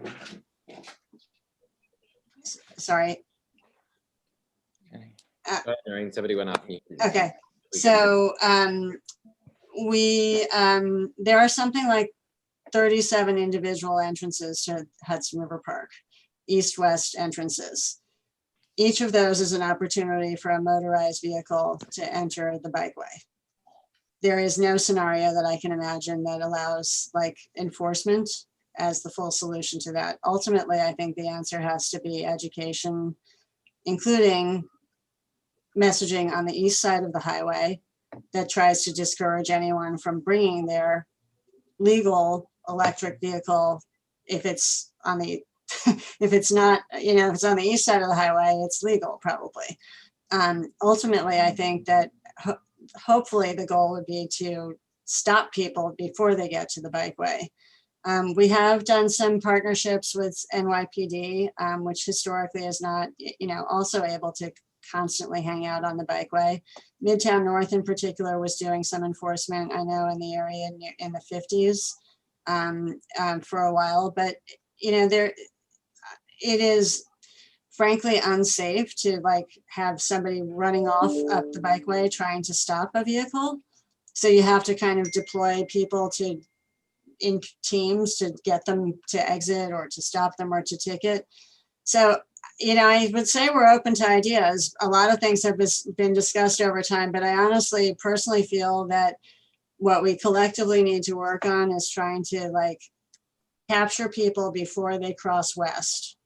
Sorry. Somebody went off mute. Okay, so there are something like 37 individual entrances to Hudson River Park, east-west entrances. Each of those is an opportunity for a motorized vehicle to enter the bikeway. There is no scenario that I can imagine that allows like enforcement as the full solution to that. Ultimately, I think the answer has to be education, including messaging on the east side of the highway that tries to discourage anyone from bringing their legal electric vehicle if it's on the, if it's not, you know, if it's on the east side of the highway, it's legal probably. Ultimately, I think that hopefully the goal would be to stop people before they get to the bikeway. We have done some partnerships with NYPD, which historically is not, you know, also able to constantly hang out on the bikeway. Midtown North in particular was doing some enforcement, I know, in the area in the 50s for a while, but, you know, it is frankly unsafe to like have somebody running off up the bikeway trying to stop a vehicle. So you have to kind of deploy people in teams to get them to exit or to stop them or to ticket. So, you know, I would say we're open to ideas. A lot of things have been discussed over time, but I honestly personally feel that what we collectively need to work on is trying to like capture people before they cross west,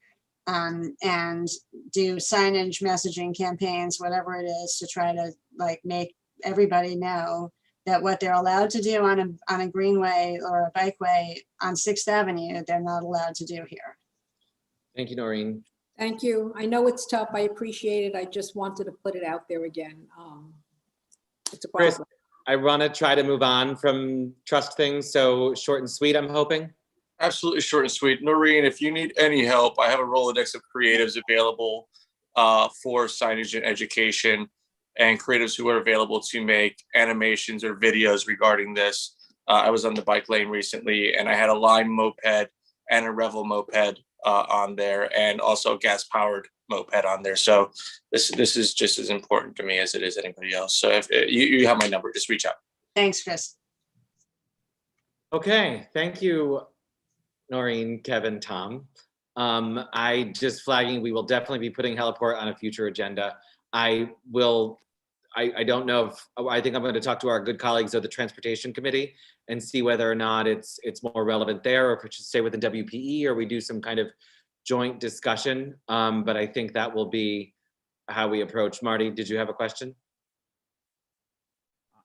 and do signage, messaging campaigns, whatever it is, to try to like make everybody know that what they're allowed to do on a greenway or a bikeway on 6th Avenue, they're not allowed to do here. Thank you, Noreen. Thank you. I know it's tough. I appreciate it. I just wanted to put it out there again. It's a Chris, problem. I want to try to move on from trust things, so short and sweet, I'm hoping. Absolutely short and sweet. Noreen, if you need any help, I have a Rolodex of creatives available for signage and education, and creatives who are available to make animations or videos regarding this. I was on the bike lane recently, and I had a Lime moped and a Revel moped on there, and also a gas-powered moped on there. So this is just as important to me as it is anybody else. So if you have my number, just reach out. Thanks, Chris. Okay, thank you, Noreen, Kevin, Tom. I just flagging, we will definitely be putting Heliport on a future agenda. I don't know if, I think I'm going to talk to our good colleagues of the Transportation Committee and see whether or not it's more relevant there, or if it should stay within WPE, or we do some kind of joint discussion. But I think that will be how we approach. Marty, did you have a question?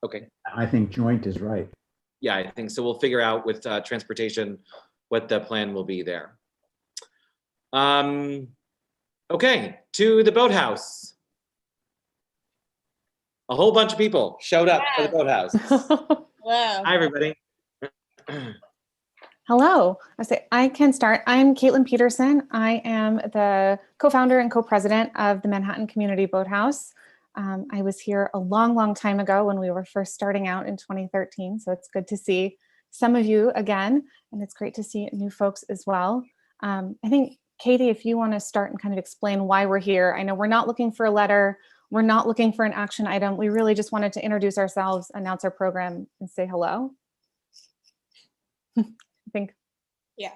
Okay. I think joint is right. Yeah, I think so. We'll figure out with transportation what the plan will be there. Okay, to the Boathouse. A whole bunch of people showed up for the Boathouse. Hello. Hi, everybody. Hello. I can start. I'm Caitlin Peterson. I am the co-founder and co-president of the Manhattan Community Boathouse. I was here a long, long time ago when we were first starting out in 2013. So it's good to see some of you again, and it's great to see new folks as well. I think, Katie, if you want to start and kind of explain why we're here. I know we're not looking for a letter. We're not looking for an action item. We really just wanted to introduce ourselves, announce our program, and say hello. I think. Yeah.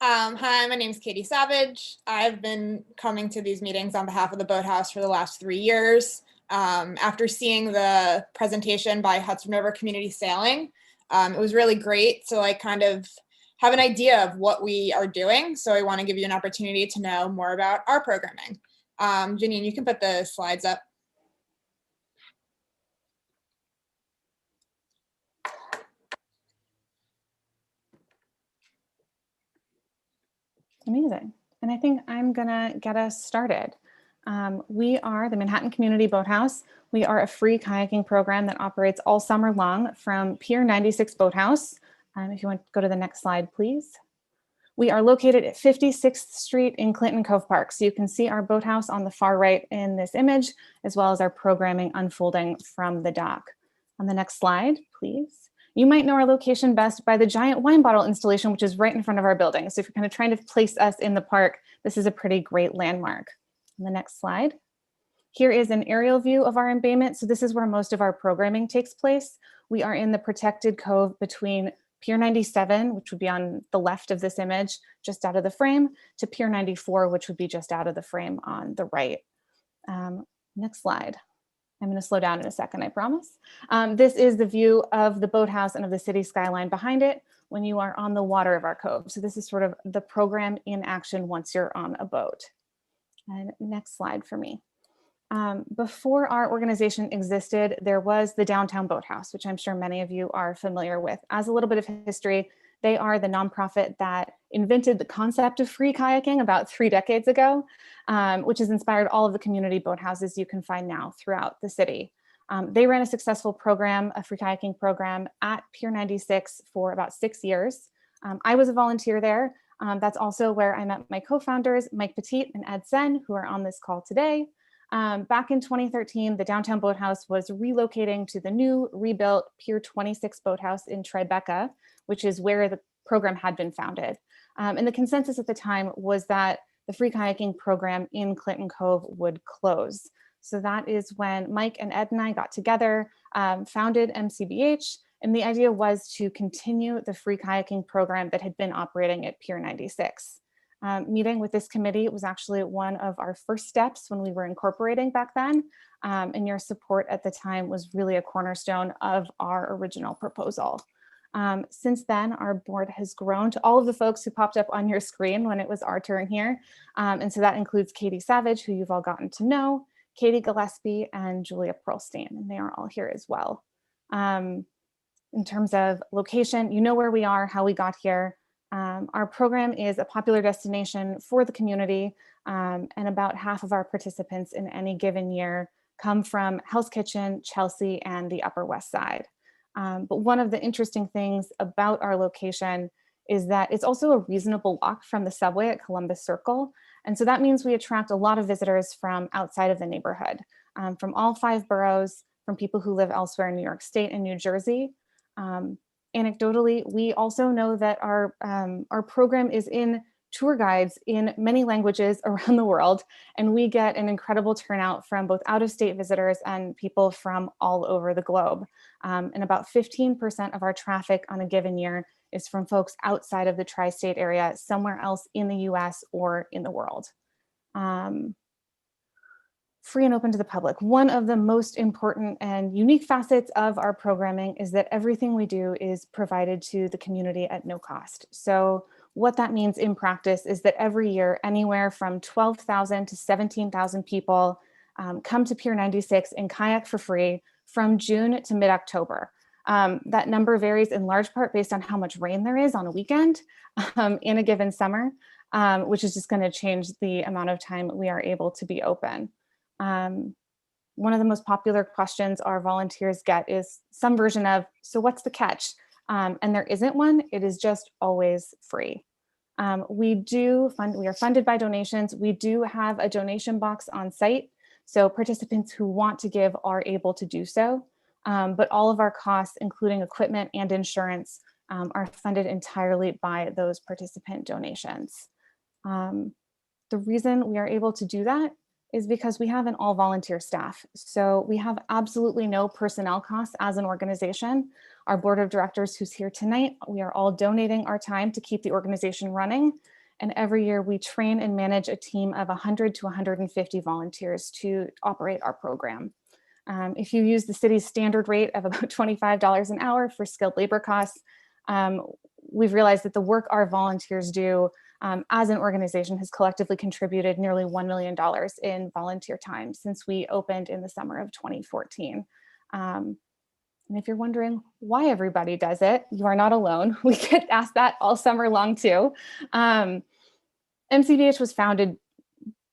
Hi, my name is Katie Savage. I've been coming to these meetings on behalf of the Boathouse for the last 3 years. After seeing the presentation by Hudson River Community Sailing, it was really great to like kind of have an idea of what we are doing. So I want to give you an opportunity to know more about our programming. Janine, you can put the slides up. Amazing. And I think I'm gonna get us started. We are the Manhattan Community Boathouse. We are a free kayaking program that operates all summer long from Pier 96 Boathouse. If you want to go to the next slide, please. We are located at 56th Street in Clinton Cove Park. So you can see our boathouse on the far right in this image, as well as our programming unfolding from the dock. On the next slide, please. You might know our location best by the giant wine bottle installation, which is right in front of our building. So if you're kind of trying to place us in the park, this is a pretty great landmark. On the next slide. Here is an aerial view of our embayment. So this is where most of our programming takes place. We are in the protected cove between Pier 97, which would be on the left of this image, just out of the frame, to Pier 94, which would be just out of the frame on the right. Next slide. I'm going to slow down in a second, I promise. This is the view of the boathouse and of the city skyline behind it when you are on the water of our cove. So this is sort of the program in action once you're on a boat. And next slide for me. Before our organization existed, there was the downtown boathouse, which I'm sure many of you are familiar with. As a little bit of history, They are the nonprofit that invented the concept of free kayaking about 3 decades ago, which has inspired all of the community boathouses you can find now throughout the city. They ran a successful program, a free kayaking program at Pier 96 for about 6 years. I was a volunteer there. That's also where I met my co-founders, Mike Petit and Ed Sen, who are on this call today. Back in 2013, the downtown boathouse was relocating to the new rebuilt Pier 26 boathouse in Tribeca, which is where the program had been founded. And the consensus at the time was that the free kayaking program in Clinton Cove would close. So that is when Mike and Ed and I got together, founded MCBH, and the idea was to continue the free kayaking program that had been operating at Pier 96. Meeting with this committee was actually one of our first steps when we were incorporating back then, and your support at the time was really a cornerstone of our original proposal. Since then, our board has grown to all of the folks who popped up on your screen when it was our turn here. And so that includes Katie Savage, who you've all gotten to know, Katie Gillespie, and Julia Perlstein, and they are all here as well. In terms of location, you know where we are, how we got here. Our program is a popular destination for the community, and about half of our participants in any given year come from Hell's Kitchen, Chelsea, and the Upper West Side. But one of the interesting things about our location is that it's also a reasonable walk from the subway at Columbus Circle. And so that means we attract a lot of visitors from outside of the neighborhood, from all 5 boroughs, from people who live elsewhere in New York State and New Jersey. Anecdotally, we also know that our program is in tour guides in many languages around the world, and we get an incredible turnout from both out-of-state visitors and people from all over the globe. And about 15% of our traffic on a given year is from folks outside of the tri-state area, somewhere else in the US or in the world. Free and open to the public. One of the most important and unique facets of our programming is that everything we do is provided to the community at no cost. So what that means in practice is that every year, anywhere from 12,000 to 17,000 people come to Pier 96 and kayak for free from June to mid-October. That number varies in large part based on how much rain there is on a weekend in a given summer, which is just going to change the amount of time we are able to be open. One of the most popular questions our volunteers get is some version of, so what's the catch? And there isn't one, it is just always free. We are funded by donations. We do have a donation box on site. So participants who want to give are able to do so. But all of our costs, including equipment and insurance, are funded entirely by those participant donations. The reason we are able to do that is because we have an all volunteer staff. So we have absolutely no personnel costs as an organization. Our board of directors who's here tonight, we are all donating our time to keep the organization running. And every year we train and manage a team of 100 to 150 volunteers to operate our program. If you use the city's standard rate of about $25 an hour for skilled labor costs, we've realized that the work our volunteers do as an organization has collectively contributed nearly $1 million in volunteer time since we opened in the summer of 2014. And if you're wondering why everybody does it, you are not alone. We get asked that all summer long too. MCBH was founded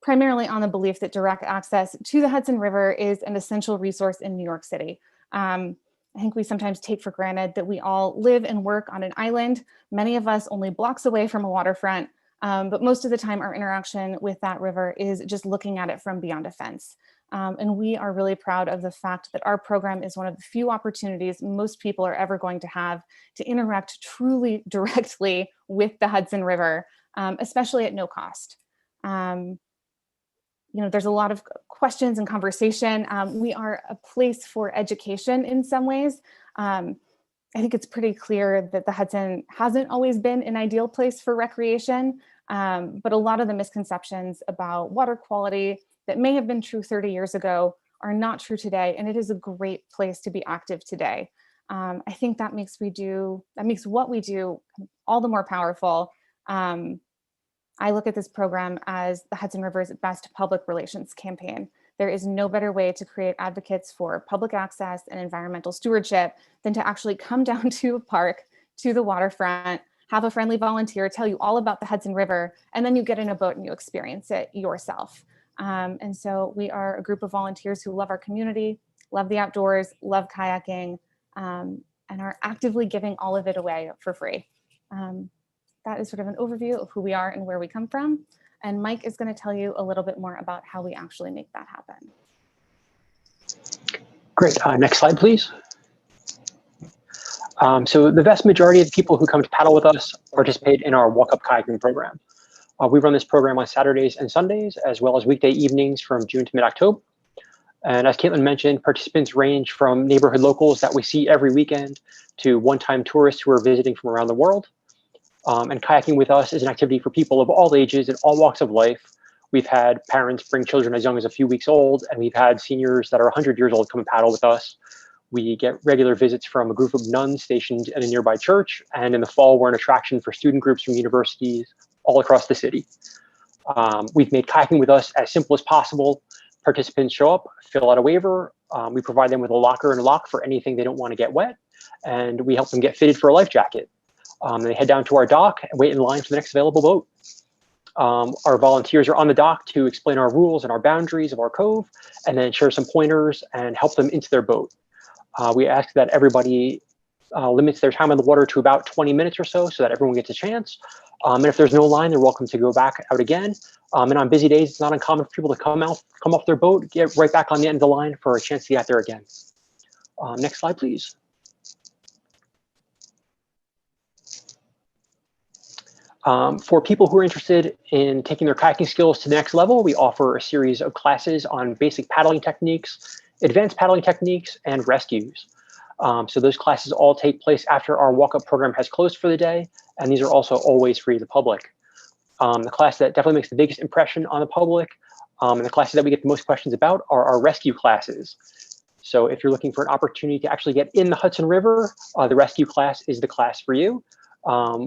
primarily on the belief that direct access to the Hudson River is an essential resource in New York City. I think we sometimes take for granted that we all live and work on an island, many of us only blocks away from a waterfront, but most of the time our interaction with that river is just looking at it from beyond a fence. And we are really proud of the fact that our program is one of the few opportunities most people are ever going to have to interact truly directly with the Hudson River, especially at no cost. There's a lot of questions and conversation. We are a place for education in some ways. I think it's pretty clear that the Hudson hasn't always been an ideal place for recreation, but a lot of the misconceptions about water quality that may have been true 30 years ago are not true today, and it is a great place to be active today. I think that makes what we do all the more powerful. I look at this program as the Hudson River's best public relations campaign. There is no better way to create advocates for public access and environmental stewardship than to actually come down to a park, to the waterfront, have a friendly volunteer tell you all about the Hudson River, and then you get in a boat and you experience it yourself. And so we are a group of volunteers who love our community, love the outdoors, love kayaking, and are actively giving all of it away for free. That is sort of an overview of who we are and where we come from. And Mike is going to tell you a little bit more about how we actually make that happen. Great. Next slide, please. So the vast majority of the people who come to paddle with us participate in our walk-up kayaking program. We run this program on Saturdays and Sundays, as well as weekday evenings from June to mid-October. And as Caitlin mentioned, participants range from neighborhood locals that we see every weekend to one-time tourists who are visiting from around the world. And kayaking with us is an activity for people of all ages and all walks of life. We've had parents bring children as young as a few weeks old, and we've had seniors that are 100 years old come and paddle with us. We get regular visits from a group of nuns stationed at a nearby church, and in the fall, we're an attraction for student groups from universities all across the city. We've made kayaking with us as simple as possible. Participants show up, fill out a waiver. We provide them with a locker and a lock for anything they don't want to get wet, and we help them get fitted for a life jacket. They head down to our dock and wait in line for the next available boat. Our volunteers are on the dock to explain our rules and our boundaries of our cove, and then share some pointers and help them into their boat. We ask that everybody limits their time on the water to about 20 minutes or so that everyone gets a chance. And if there's no line, they're welcome to go back out again. And on busy days, it's not uncommon for people to come off their boat, get right back on the end of the line for a chance to get there again. Next slide, please. For people who are interested in taking their kayaking skills to the next level, we offer a series of classes on basic paddling techniques, advanced paddling techniques, and rescues. So those classes all take place after our walk-up program has closed for the day, and these are also always free to the public. The class that definitely makes the biggest impression on the public, and the classes that we get the most questions about, are our rescue classes. So if you're looking for an opportunity to actually get in the Hudson River, the rescue class is the class for you.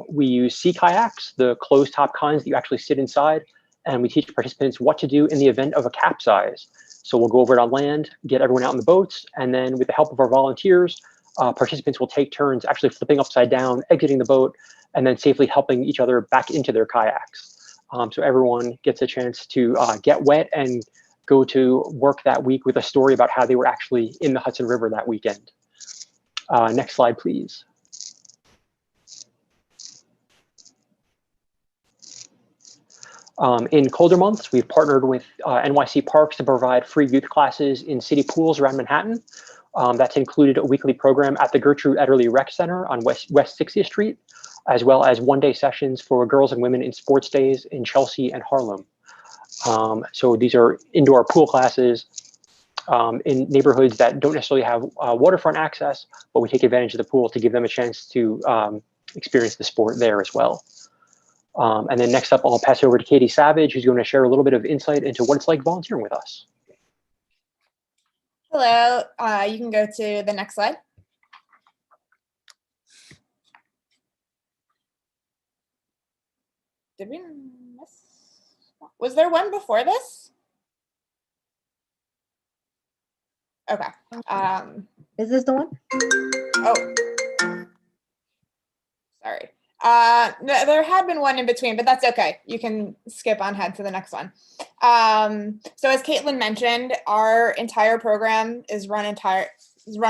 We use sea kayaks, the closed top kinds that you actually sit inside, and we teach participants what to do in the event of a capsize. So we'll go over it on land, get everyone out in the boats, and then with the help of our volunteers, participants will take turns actually flipping upside down, exiting the boat, and then safely helping each other back into their kayaks. So everyone gets a chance to get wet and go to work that week with a story about how they were actually in the Hudson River that weekend. Next slide, please. In colder months, we've partnered with NYC Parks to provide free youth classes in city pools around Manhattan. That's included a weekly program at the Gertrude Ederle Rec Center on West 60th Street, as well as one-day sessions for girls and women in sports days in Chelsea and Harlem. So these are indoor pool classes in neighborhoods that don't necessarily have waterfront access, but we take advantage of the pool to give them a chance to experience the sport there as well. And then next up, I'll pass it over to Katie Savage, who's going to share a little bit of insight into what it's like volunteering with us. Hello, you can go to the next slide. Did we miss? Was there one before this? Okay. Is this the one? Oh, sorry. No, there had been one in between, but that's okay. You can skip on ahead to the next one. So as Caitlin mentioned, our entire program is run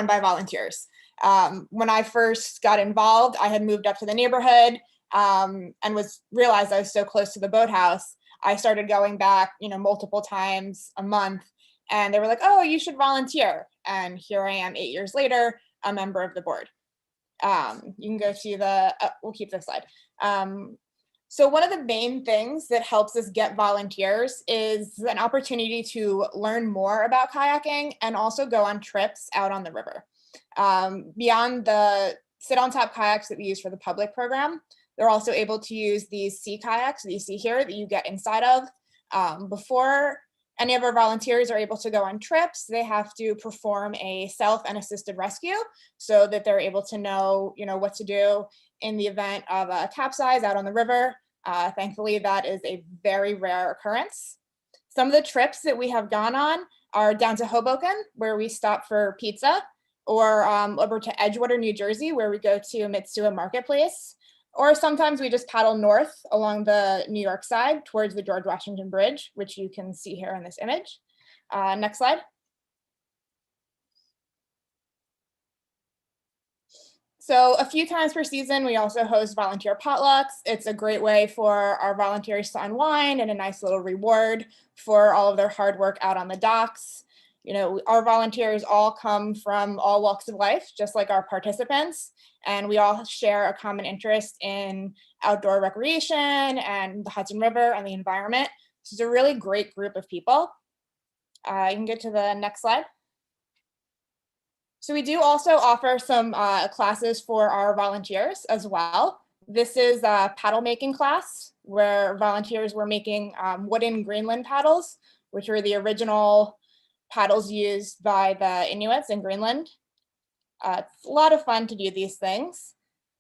by volunteers. When I first got involved, I had moved up to the neighborhood and realized I was so close to the boathouse. I started going back, multiple times a month, and they were like, "Oh, you should volunteer." And here I am 8 years later, a member of the board. You can go to we'll keep this slide. So one of the main things that helps us get volunteers is an opportunity to learn more about kayaking and also go on trips out on the river. Beyond the sit-on-top kayaks that we use for the public program, they're also able to use these sea kayaks that you see here that you get inside of. Before any of our volunteers are able to go on trips, they have to perform a self and assisted rescue so that they're able to know, what to do in the event of a capsize out on the river. Thankfully, that is a very rare occurrence. Some of the trips that we have gone on are down to Hoboken, where we stop for pizza, or over to Edgewater, New Jersey, where we go to Mitsuya Marketplace, Or sometimes we just paddle north along the New York side towards the George Washington Bridge, which you can see here in this image. Next slide. So a few times per season, we also host volunteer potlucks. It's a great way for our volunteers to unwind and a nice little reward for all of their hard work out on the docks. You know, our volunteers all come from all walks of life, just like our participants, and we all share a common interest in outdoor recreation and the Hudson River and the environment. So it's a really great group of people. You can get to the next slide. So we do also offer some classes for our volunteers as well. This is a paddle making class where volunteers were making wooden Greenland paddles, which were the original paddles used by the Inuits in Greenland. It's a lot of fun to do these things.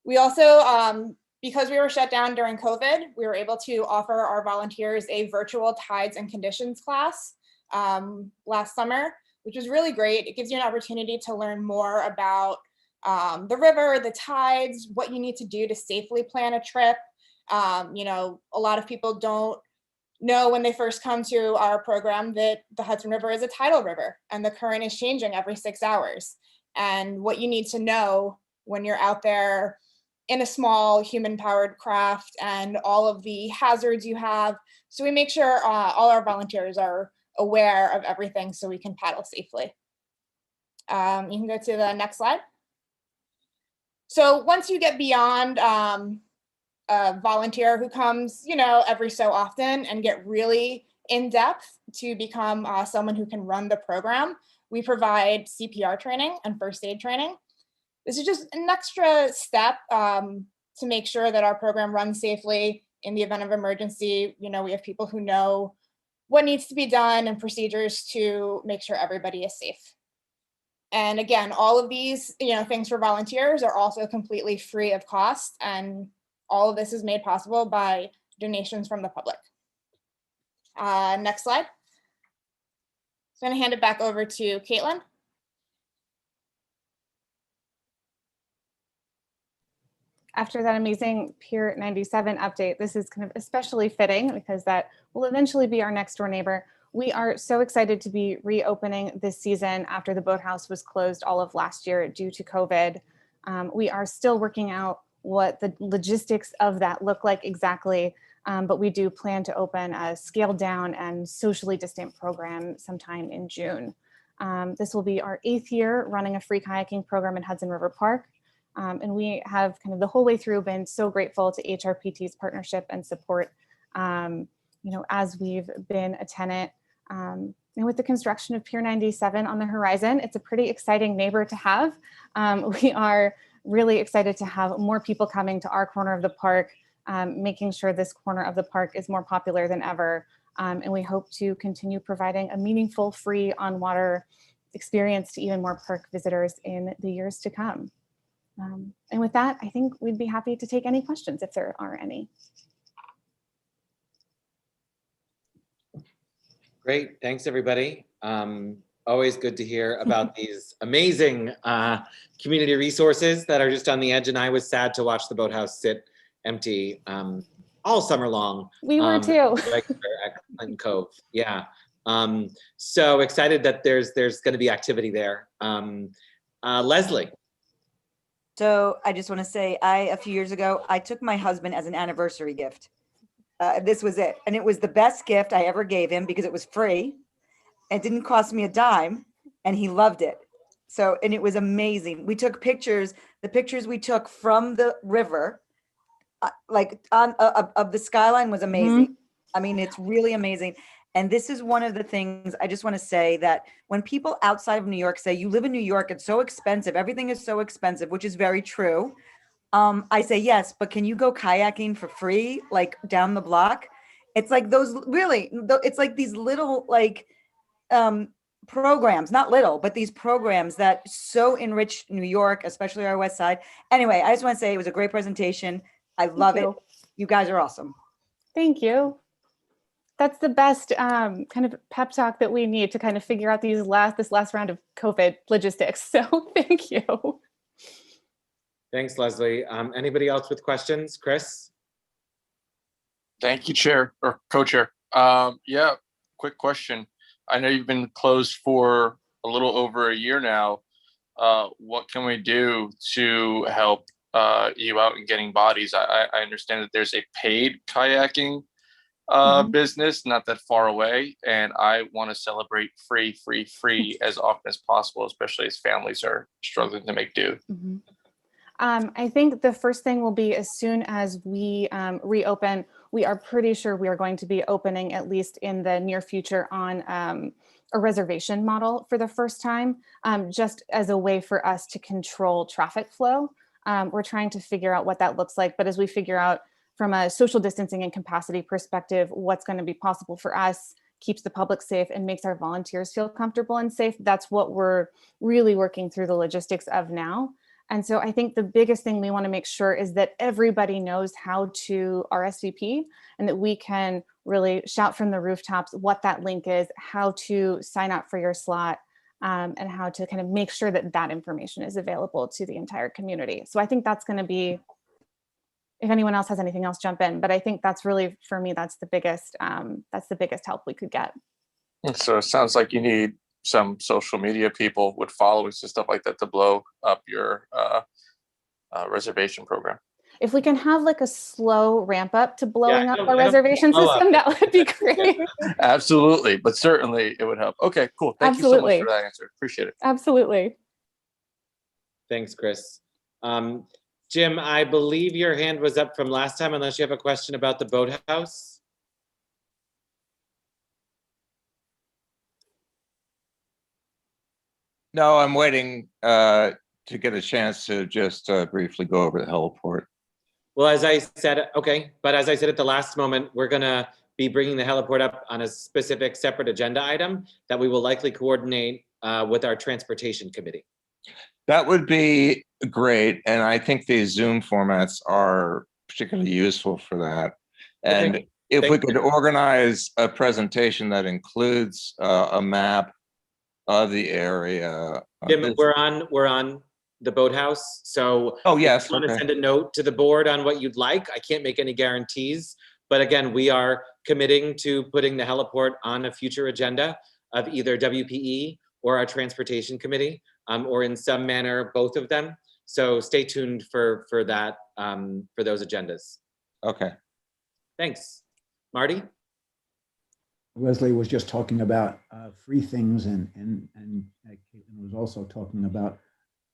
We also, because we were shut down during COVID, we were able to offer our volunteers a virtual tides and conditions class last summer, which was really great. It gives you an opportunity to learn more about the river, the tides, what you need to do to safely plan a trip. You know, a lot of people don't know when they first come to our program that the Hudson River is a tidal river and the current is changing every 6 hours. And what you need to know when you're out there in a small human-powered craft and all of the hazards you have. So we make sure all our volunteers are aware of everything so we can paddle safely. You can go to the next slide. So once you get beyond a volunteer who comes, you know, every so often and get really in depth to become someone who can run the program, we provide CPR training and first aid training. This is just an extra step to make sure that our program runs safely in the event of emergency. You know, we have people who know what needs to be done and procedures to make sure everybody is safe. And again, all of these, you know, things for volunteers are also completely free of cost, and all of this is made possible by donations from the public. Next slide. So I'm going to hand it back over to Caitlin. After that amazing Pier 97 update, this is kind of especially fitting because that will eventually be our next door neighbor. We are so excited to be reopening this season after the boathouse was closed all of last year due to COVID. We are still working out what the logistics of that look like exactly, but we do plan to open a scaled down and socially distant program sometime in June. This will be our 8th year running a free kayaking program in Hudson River Park. And we have kind of the whole way through been so grateful to HRPT's partnership and support, you know, as we've been a tenant. And with the construction of Pier 97 on the horizon, it's a pretty exciting neighbor to have. We are really excited to have more people coming to our corner of the park, making sure this corner of the park is more popular than ever. And we hope to continue providing a meaningful, free on-water experience to even more park visitors in the years to come. And with that, I think we'd be happy to take any questions if there are any. Great, thanks everybody. Always good to hear about these amazing community resources that are just on the edge, and I was sad to watch the boathouse sit empty all summer long. We were too. Like at Cove, yeah. So excited that there's going to be activity there. Leslie. So I just want to say, a few years ago, I took my husband as an anniversary gift. This was it. And it was the best gift I ever gave him because it was free. It didn't cost me a dime and he loved it. So, and it was amazing. We took pictures, the pictures we took from the river, like of the skyline was amazing. Mm-hmm. I mean, it's really amazing. And this is one of the things I just want to say, that when people outside of New York say, you live in New York, it's so expensive, everything is so expensive, which is very true. I say, yes, but can you go kayaking for free, like down the block? It's like those really, it's like these little like programs, not little, but these programs that so enrich New York, especially our West Side. Anyway, I just want to say it was a great presentation. I love it. You guys are awesome. Thank you. That's the best kind of pep talk that we need to kind of figure out this last round of COVID logistics. So thank you. Thanks, Leslie. Anybody else with questions? Chris? Thank you, Chair or Co-Chair. Yeah, quick question. I know you've been closed for a little over a year now. What can we do to help you out in getting bodies? I understand that there's a paid kayaking business not that far away, and I want to celebrate free as often as possible, especially as families are struggling to make do. I think the first thing will be as soon as we reopen, we are pretty sure we are going to be opening, at least in the near future, on a reservation model for the first time, just as a way for us to control traffic flow. We're trying to figure out what that looks like, but as we figure out from a social distancing and capacity perspective, what's going to be possible for us, keeps the public safe, and makes our volunteers feel comfortable and safe, that's what we're really working through the logistics of now. And so I think the biggest thing we want to make sure is that everybody knows how to RSVP, and that we can really shout from the rooftops what that link is, how to sign up for your slot, and how to kind of make sure that that information is available to the entire community. So I think that's going to be, if anyone else has anything else, jump in. But I think that's really, for me, that's the biggest help we could get. So it sounds like you need some social media people with followings and stuff like that to blow up your reservation program. If we can have like a slow ramp up to blowing up our reservation system, that would be great. Absolutely, but certainly it would help. Okay, cool. Thank you so much for that answer. Appreciate it. Absolutely. Thanks, Chris. Jim, I believe your hand was up from last time, unless you have a question about the boathouse. No, I'm waiting to get a chance to just briefly go over the heliport. Well, as I said, okay, but as I said at the last moment, we're gonna be bringing the heliport up on a specific separate agenda item that we will likely coordinate with our transportation committee. That would be great, and I think these Zoom formats are particularly useful for that. And Okay. if we could organize a presentation that includes a map of the area. Jim, we're on the boathouse, so oh yes, if you want to okay. send a note to the board on what you'd like. I can't make any guarantees, but again, we are committing to putting the heliport on a future agenda of either WPE or our transportation committee, or in some manner both of them. So stay tuned for that, for those agendas. Okay. Thanks, Marty. Leslie was just talking about free things, and Caitlin was also talking about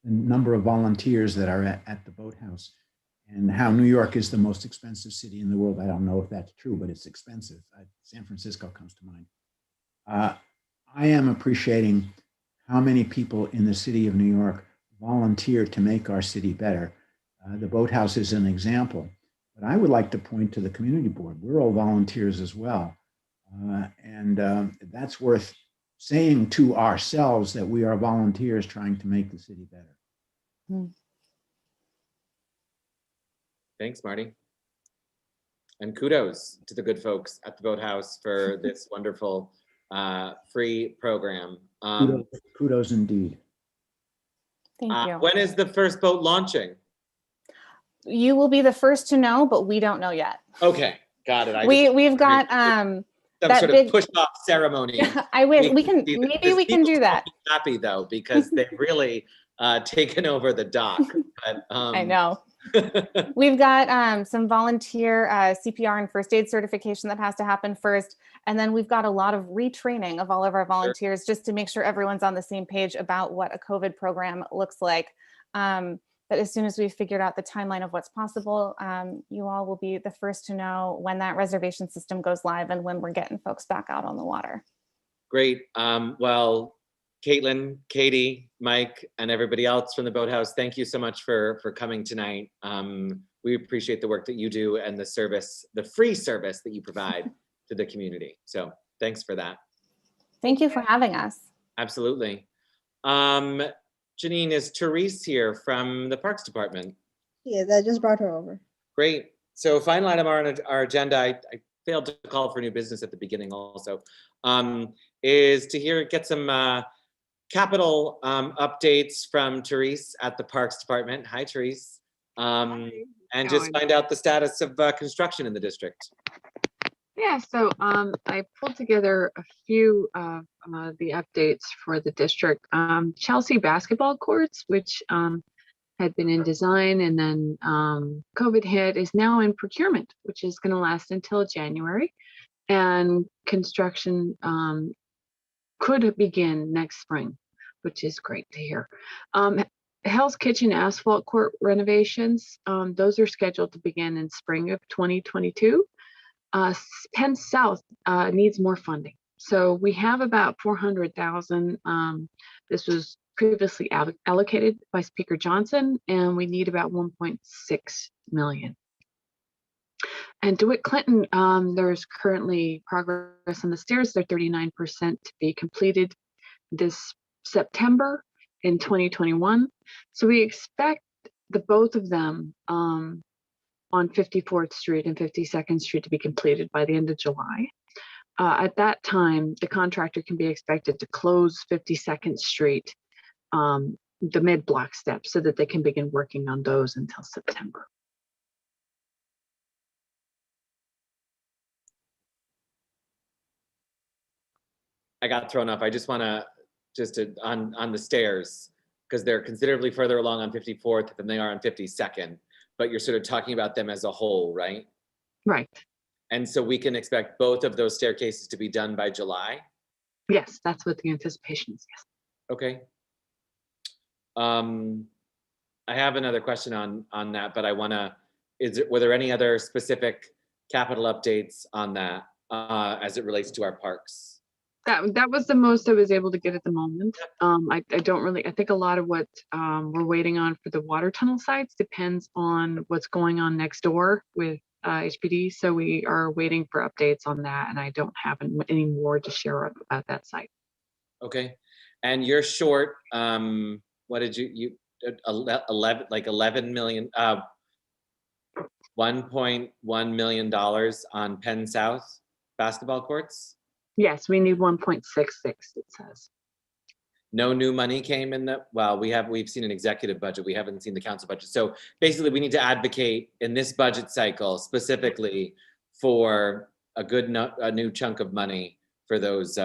the number of volunteers that are at the boathouse, and how New York is the most expensive city in the world. I don't know if that's true, but it's expensive. San Francisco comes to mind. I am appreciating how many people in the city of New York volunteer to make our city better. The boathouse is an example, but I would like to point to the community board. We're all volunteers as well. That's worth saying to ourselves, that we are volunteers trying to make the city better. Thanks, Marty. And kudos to the good folks at the Boathouse for this wonderful free program. Kudos indeed. Thank you. When is the first boat launching? You will be the first to know, but we don't know yet. Okay, got it. We've got some that sort big of push-off ceremony. I wish we can. Maybe we can do that. Happy though, because they've really taken over the dock. But, I know. We've got some volunteer CPR and first aid certification that has to happen first. And then we've got a lot of retraining of all of our volunteers just to make sure everyone's on the same page about what a COVID program looks like. But as soon as we've figured out the timeline of what's possible, you all will be the first to know when that reservation system goes live and when we're getting folks back out on the water. Great. Well, Caitlin, Katie, Mike, and everybody else from the Boathouse, thank you so much for coming tonight. We appreciate the work that you do and the service, the free service that you provide to the community. So thanks for that. Thank you for having us. Absolutely. Janine, is Therese here from the Parks Department? Yeah, I just brought her over. Great. So final item on our agenda, I failed to call for new business at the beginning also, is to get some capital updates from Therese at the Parks Department. Hi, Therese. and just find out the status of construction in the district. Yeah, so I pulled together a few of the updates for the district. Chelsea basketball courts, which had been in design and then COVID hit, is now in procurement, which is going to last until January. And construction could begin next spring, which is great to hear. Hell's Kitchen asphalt court renovations, those are scheduled to begin in spring of 2022. Penn South needs more funding. So we have about 400,000. This was previously allocated by Speaker Johnson, and we need about 1.6 million. And DeWitt Clinton, there's currently progress on the stairs. They're 39% to be completed this September in 2021. So we expect the both of them on 54th Street and 52nd Street to be completed by the end of July. At that time, the contractor can be expected to close 52nd Street, the mid-block steps, so that they can begin working on those until September. I got thrown off. I just want to, on the stairs, because they're considerably further along on 54th than they are on 52nd, but you're sort of talking about them as a whole, right? Right. And so we can expect both of those staircases to be done by July? Yes, that's what the anticipation is, yes. Okay. I have another question on that, but I want to, were there any other specific capital updates on that as it relates to our parks? That was the most I was able to get at the moment. I think a lot of what we're waiting on for the water tunnel sites depends on what's going on next door with HPD. So we are waiting for updates on that, and I don't have any more to share about that site. Okay. And you're short, what did you 11 million, $1.1 million on Penn South basketball courts? Yes, we need 1.66, it says. No new money came in the, well, we've seen an executive budget. We haven't seen the council budget. So basically we need to advocate in this budget cycle specifically for a new chunk of money for those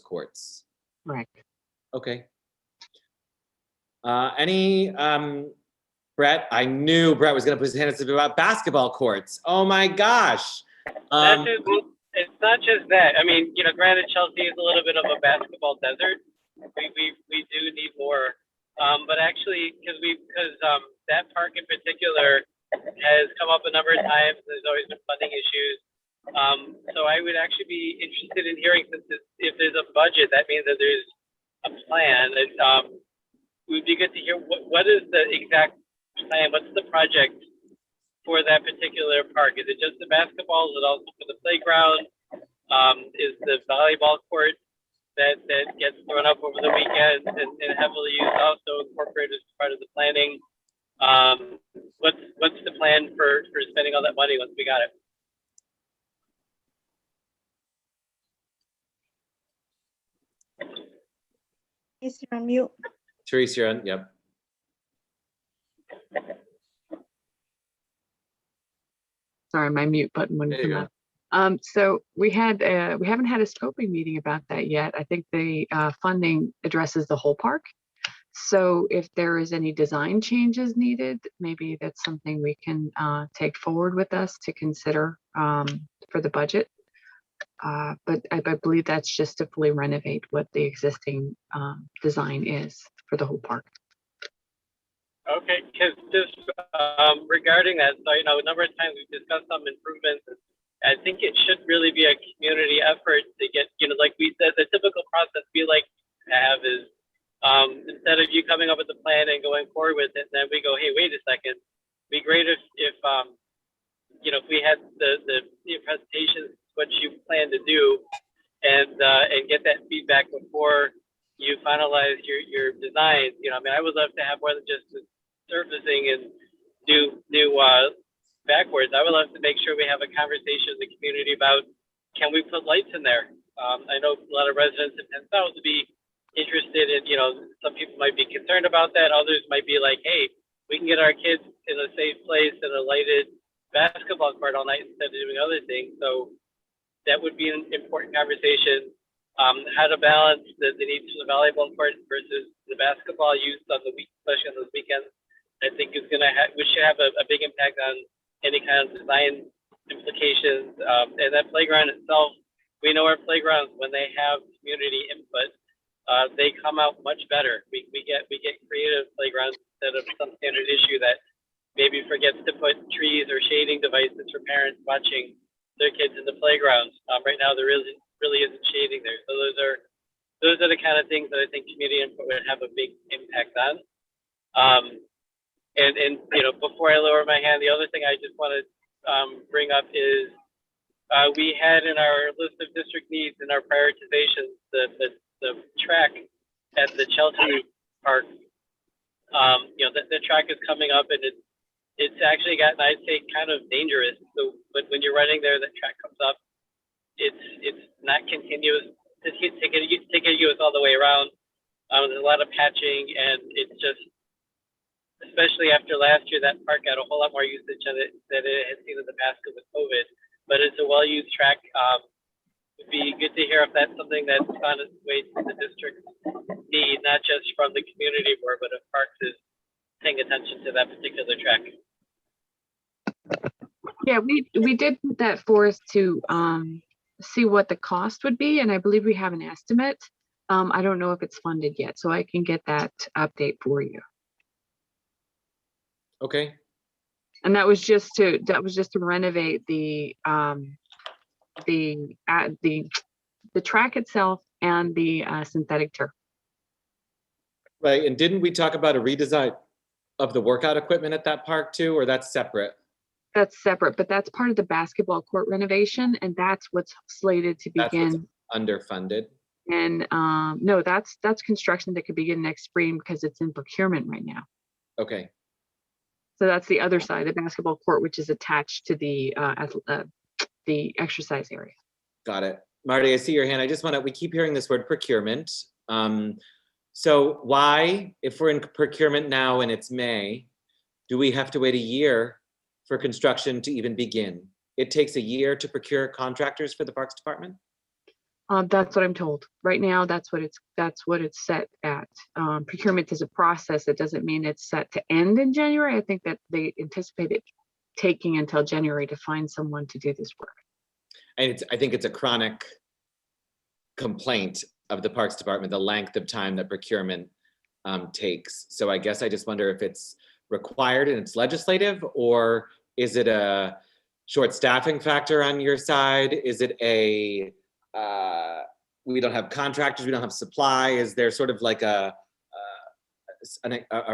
courts. Right. Okay. Brett, I knew Brett was going to put his hand up about basketball courts. Oh my gosh. It's not just that. I mean, granted, Chelsea is a little bit of a basketball desert. We do need more, but actually, because that park in particular has come up a number of times. There's always been funding issues. So I would actually be interested in hearing, since if there's a budget, that means that there's a plan. It would be good to hear what is the exact plan. What's the project for that particular park? Is it just the basketball? Is it also for the playground? Is the volleyball court that gets thrown up over the weekend and heavily used also incorporated as part of the planning? What's the plan for spending all that money once we got it? Yes, you're on mute. Therese, you're on, yep. Sorry, my mute button wouldn't come up. So we haven't had a scoping meeting about that yet. I think the funding addresses the whole park. So if there is any design changes needed, maybe that's something we can take forward with us to consider for the budget. But I believe that's just to fully renovate what the existing design is for the whole park. Okay, because just regarding that, so a number of times we've discussed some improvements. I think it should really be a community effort to get, like we said, the typical process we like to have is instead of you coming up with a plan and going forward with it, then we go, hey, wait a second. It'd be great if if we had the presentations, what you plan to do, and get that feedback before you finalize your design. I would love to have more than just surfacing and do backwards. I would love to make sure we have a conversation in the community about, can we put lights in there? I know a lot of residents in Penn South would be interested in, some people might be concerned about that. Others might be like, hey, we can get our kids in a safe place and a lighted basketball court all night instead of doing other things. So that would be an important conversation. How to balance the needs for the volleyball court versus the basketball use on the week, especially on those weekends. I think is going to we should have a big impact on any kind of design implications. And that playground itself, we know our playgrounds, when they have community input, they come out much better. We get creative playgrounds instead of some standard issue that maybe forgets to put trees or shading devices for parents watching their kids in the playground. Right now, there really isn't shading there. So those are the kind of things that I think community input would have a big impact on. And you know, before I lower my hand, the other thing I just want to bring up is we had in our list of district needs in our prioritizations the track at the Chelsea Park. You know, the track is coming up, and it's actually gotten, I'd say, kind of dangerous. So when you're running there, the track comes up. It's not continuous. Take it all the way around. There's a lot of patching, and it's just, especially after last year, that park got a whole lot more usage than it had seen in the past because of COVID. But it's a well-used track. It'd be good to hear if that's something that's found its way to the district need, not just from the community board, but if Parks is paying attention to that particular track. Yeah, we did put that forth to see what the cost would be, and I believe we have an estimate. I don't know if it's funded yet, so I can get that update for you. Okay. And that was just to renovate the track itself and the synthetic turf. Right, and didn't we talk about a redesign of the workout equipment at that park too, or that's separate? That's separate, but that's part of the basketball court renovation, and that's what's slated to begin. That's underfunded. And no, that's construction that could begin next spring because it's in procurement right now. Okay. So that's the other side, the basketball court, which is attached to the exercise area. Got it. Marty, I see your hand. I just want to, we keep hearing this word procurement. So why, if we're in procurement now and it's May, do we have to wait a year for construction to even begin? It takes a year to procure contractors for the Parks Department? That's what I'm told. Right now, that's what it's set at. Procurement is a process. It doesn't mean it's set to end in January. I think that they anticipate it taking until January to find someone to do this work. And I think it's a chronic complaint of the Parks Department, the length of time that procurement takes. So I guess I just wonder if it's required and it's legislative, or is it a short staffing factor on your side? Is it a we don't have contractors, we don't have supply? Is there sort of like a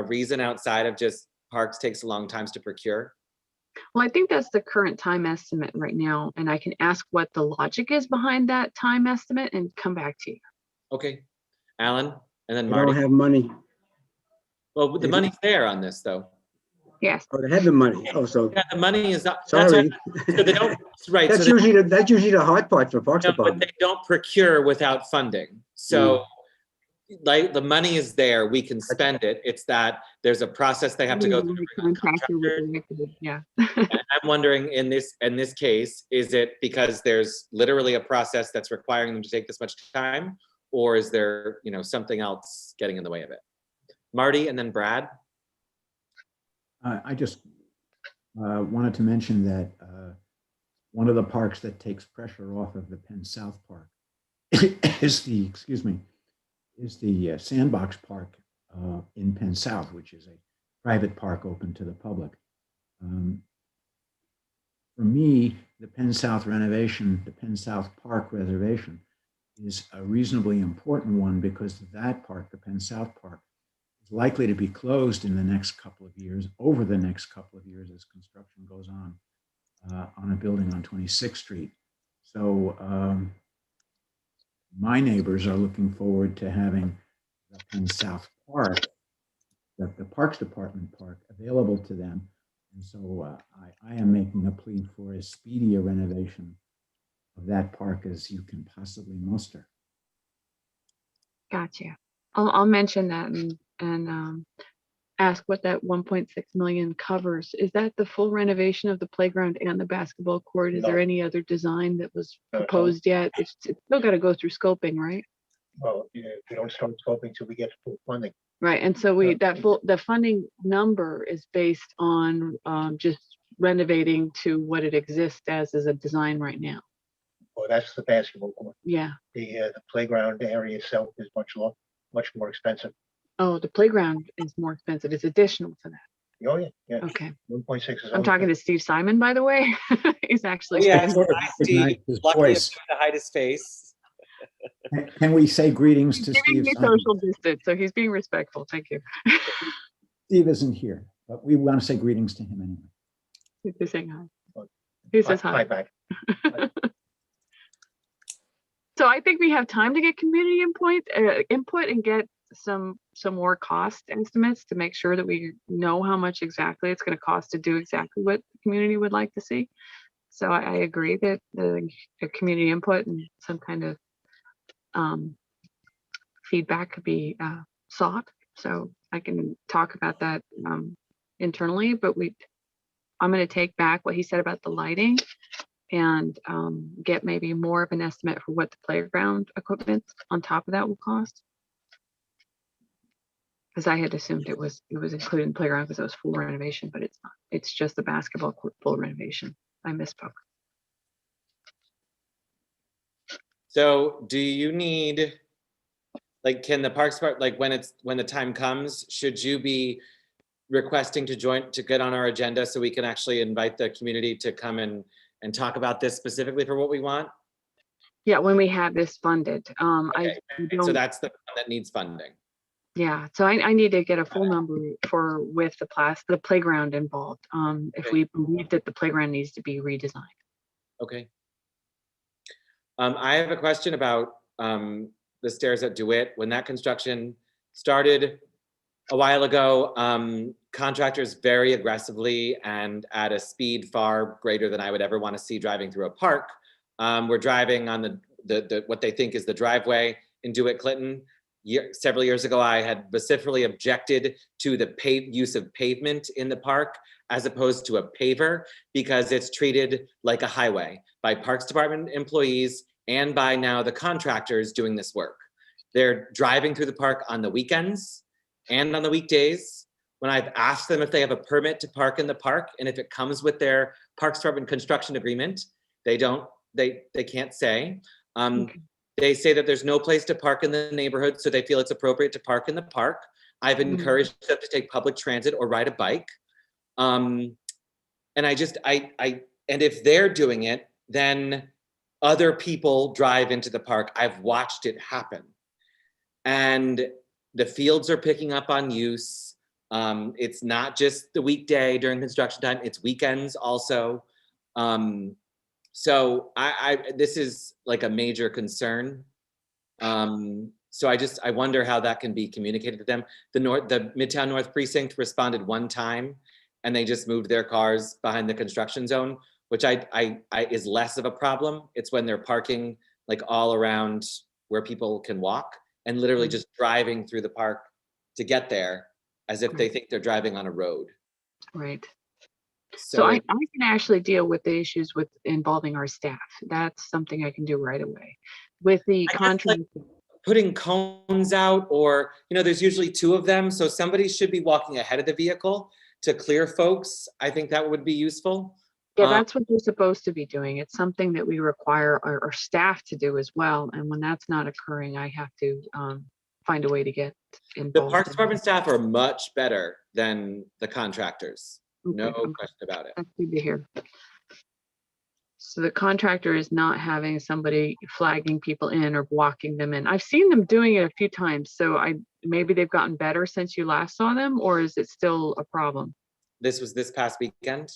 reason outside of just Parks takes a long time to procure? Well, I think that's the current time estimate right now, and I can ask what the logic is behind that time estimate and come back to you. Okay, Alan, and then They Marty. don't have money. Well, the money's there on this though. Yes. Oh, they have the money. Oh, so Yeah, the money is not. sorry. So they don't. Right. That's so usually the hard part for Parks no, but Department. they don't procure without funding. So like the money is there, we can spend it. It's that there's a process they have to go through. Yeah. And I'm wondering in this case, is it because there's literally a process that's requiring them to take this much time, or is there, you know, something else getting in the way of it? Marty and then Brad. I just wanted to mention that one of the parks that takes pressure off of the Penn South Park is the Sandbox Park in Penn South, which is a private park open to the public. For me, the Penn South renovation, the Penn South Park reservation, is a reasonably important one because that park, the Penn South Park, is likely to be closed in the next couple of years, over the next couple of years as construction goes on a building on 26th Street. So my neighbors are looking forward to having the Penn South Park, the Parks Department park, available to them. And so I am making a plea for as speedy a renovation of that park as you can possibly muster. Gotcha. I'll mention that, and ask what that 1.6 million covers. Is that the full renovation of the playground and the basketball court? Is there No. any other design that was No. proposed yet? It's still got to go through scoping, right? Well, we don't start scoping till we get full funding. Right, and so the funding number is based on just renovating to what it exists as a design right now. Well, that's the basketball court. Yeah. The playground area itself is much more expensive. Oh, the playground is more expensive. It's additional to that. Oh, yeah, yeah. Okay. 1.6 is. I'm talking to Steve Simon, by the way. He's actually. Yeah, Hi, Steve. His lucky voice. to hide his face. Can we say greetings to Giving Steve me Simon? social distance, so he's being respectful. Thank you. Steve isn't here, but we want to say greetings to him anyway. He's just saying hi. He says hi. Hi back. So I think we have time to get community input and get some more cost estimates to make sure that we know how much exactly it's going to cost to do exactly what the community would like to see. So I agree that the community input and some kind of feedback could be sought. So I can talk about that internally, but I'm going to take back what he said about the lighting and get maybe more of an estimate for what the playground equipment on top of that will cost. Because I had assumed it was included in playground because it was full renovation, but it's not. It's just the basketball court full renovation. I misspoke. So do you need, like, can the Parks Part, like when the time comes, should you be requesting to get on our agenda so we can actually invite the community to come and talk about this specifically for what we want? Yeah, when we have this funded. Okay. So that's the one that needs funding. Yeah, so I need to get a full number with the playground involved. If we believe that the playground needs to be redesigned. Okay. I have a question about the stairs at DeWitt. When that construction started a while ago, contractors very aggressively and at a speed far greater than I would ever want to see driving through a park. We're driving on the what they think is the driveway in DeWitt Clinton. Several years ago, I had vociferously objected to the use of pavement in the park as opposed to a paver because it's treated like a highway by Parks Department employees and by now the contractors doing this work. They're driving through the park on the weekends and on the weekdays. When I've asked them if they have a permit to park in the park and if it comes with their Parks Department construction agreement, they can't say. They say that there's no place to park in the neighborhood, so they feel it's appropriate to park in the park. I've encouraged them to take public transit or ride a bike. And if they're doing it, then other people drive into the park. I've watched it happen. And the fields are picking up on use. It's not just the weekday during construction time, it's weekends also. So this is like a major concern. So I wonder how that can be communicated to them. The Midtown North Precinct responded one time and they just moved their cars behind the construction zone, which is less of a problem. It's when they're parking like all around where people can walk and literally just driving through the park to get there as if they think they're driving on a road. Right. So I can actually deal with the issues involving our staff. That's something I can do right away. With the contract. Like putting cones out or, there's usually two of them. So somebody should be walking ahead of the vehicle to clear folks. I think that would be useful. Yeah, that's what they're supposed to be doing. It's something that we require our staff to do as well. And when that's not occurring, I have to find a way to get involved. The Parks Department staff are much better than the contractors. No question about it. That's good to hear. So the contractor is not having somebody flagging people in or walking them in. I've seen them doing it a few times. So maybe they've gotten better since you last saw them, or is it still a problem? This was this past weekend?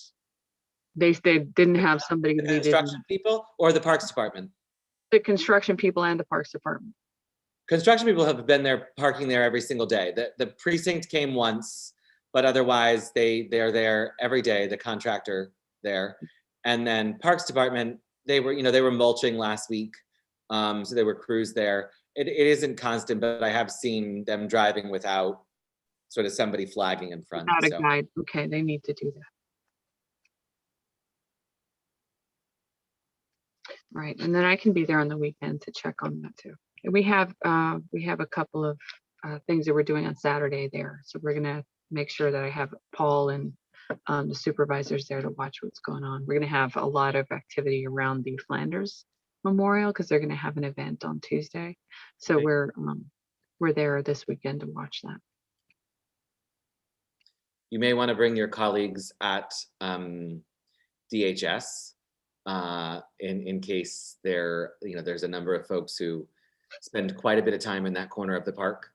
They didn't have somebody. The construction people or the Parks Department? The construction people and the Parks Department. Construction people have been there parking there every single day. The precinct came once, but otherwise they're there every day, the contractor there. And then Parks Department, they were mulching last week. So there were crews there. It isn't constant, but I have seen them driving without sort of somebody flagging in front. Not a So guide. Okay, they need to do that. Right, and then I can be there on the weekend to check on that too. And we have a couple of things that we're doing on Saturday there. So we're gonna make sure that I have Paul and the supervisors there to watch what's going on. We're gonna have a lot of activity around the Flanders Memorial because they're gonna have an event on Tuesday. So we're there this weekend to watch that. you may want to bring your colleagues at DHS in case there's a number of folks who spend quite a bit of time in that corner of the park.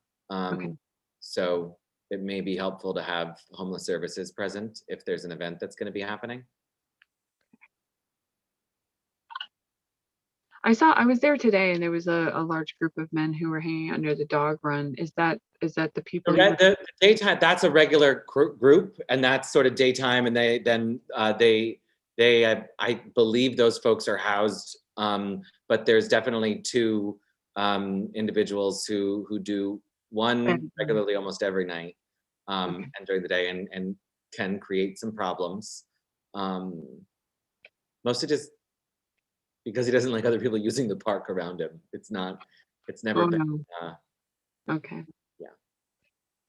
So it may be helpful to have homeless services present if there's an event that's going to be happening. I was there today and there was a large group of men who were hanging under the dog run. Is that the people? The daytime, that's a regular group, and that's sort of daytime, and I believe those folks are housed, but there's definitely two individuals who do one regularly almost every night and during the day and can create some problems. Mostly just because he doesn't like other people using the park around him. It's never been. Okay. Yeah.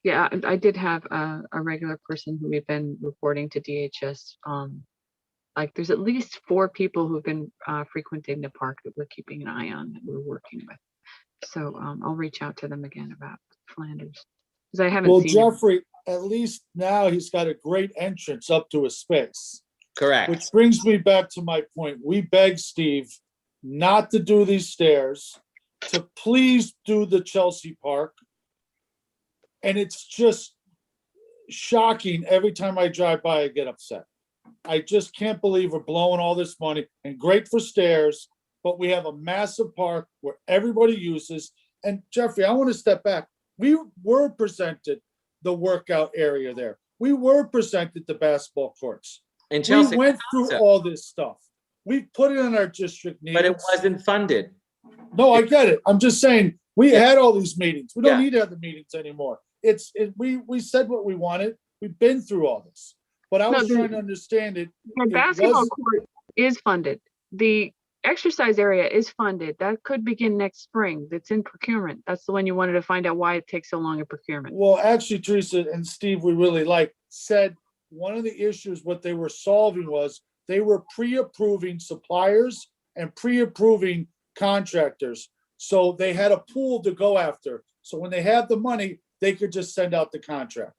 Yeah, I did have a regular person who we've been reporting to DHS. Like there's at least 4 people who've been frequenting the park that we're keeping an eye on, that we're working with. So I'll reach out to them again about Flanders. Because I haven't seen Jeffrey, at least now he's got a great entrance up to a space. Correct. Which brings me back to my point. We begged Steve not to do these stairs, to please do the Chelsea Park. And it's just shocking. Every time I drive by, I get upset. I just can't believe we're blowing all this money, and great for stairs, but we have a massive park where everybody uses. And Jeffrey, I want to step back. We were presented the workout area there. We were presented the basketball courts. And Chelsea, we went through all this stuff. We put it in our district needs. But it wasn't funded. No, I get it. I'm just saying, we had all these meetings. We don't need to have the meetings anymore. We said what we wanted. We've been through all this. But I was trying to understand it. The basketball court is funded. The exercise area is funded. That could begin next spring. That's in procurement. That's the one you wanted to find out why it takes so long in procurement. Well, actually, Teresa and Steve, we really said one of the issues, what they were solving was they were pre-approving suppliers and pre-approving contractors. So they had a pool to go after. So when they had the money, they could just send out the contract.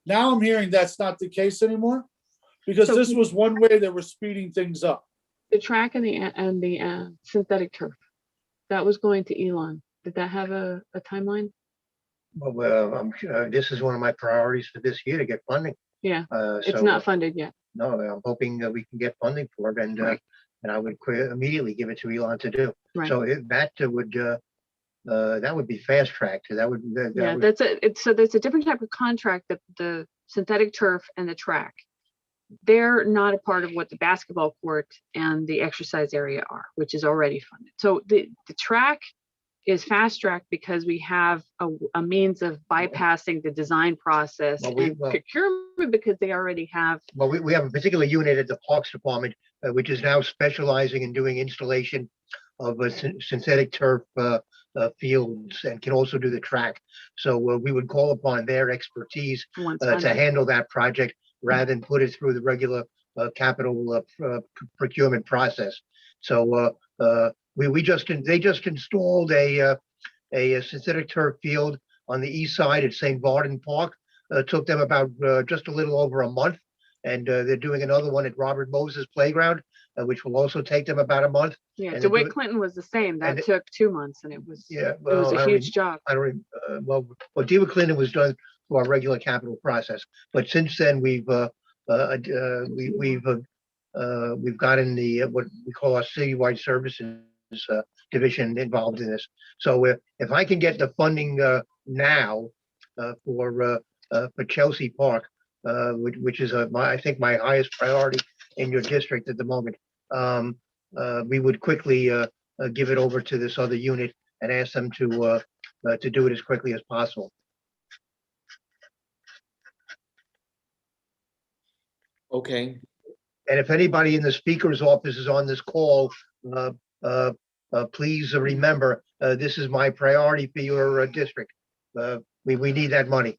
Now I'm hearing that's not the case anymore, because this was one way they were speeding things up. The track and the synthetic turf, that was going to Elon. Did that have a timeline? Well, I'm sure this is one of my priorities for this year, to get funding. Yeah, it's not funded yet. No, I'm hoping that we can get funding for it, and I would immediately give it to Elon to do. Right. So that would be fast tracked. So there's a different type of contract, that the synthetic turf and the track. They're not a part of what the basketball court and the exercise area are, which is already funded. So the track is fast tracked because we have a means of bypassing the design process and procurement, because they already have. Well, we have a particular unit at the Parks Department, which is now specializing in doing installation of synthetic turf fields, and can also do the track. So we would call upon their expertise to handle that project, rather than put it through the regular capital procurement process. So they just installed a synthetic turf field on the east side at St. Varden Park. Took them about just a little over a month, and they're doing another one at Robert Moses Playground, which will also take them about a month. Yeah, DeWitt Clinton was the same. That took 2 months, and it was it was a huge job. DeWitt Clinton was done through our regular capital process, but since then we've gotten the what we call our citywide services division involved in this. So if I can get the funding now for Chelsea Park, which is I think my highest priority in your district at the moment, we would quickly give it over to this other unit and ask them to do it as quickly as possible. Okay. And if anybody in the speaker's office is on this call, please remember, this is my priority for your district. We need that money.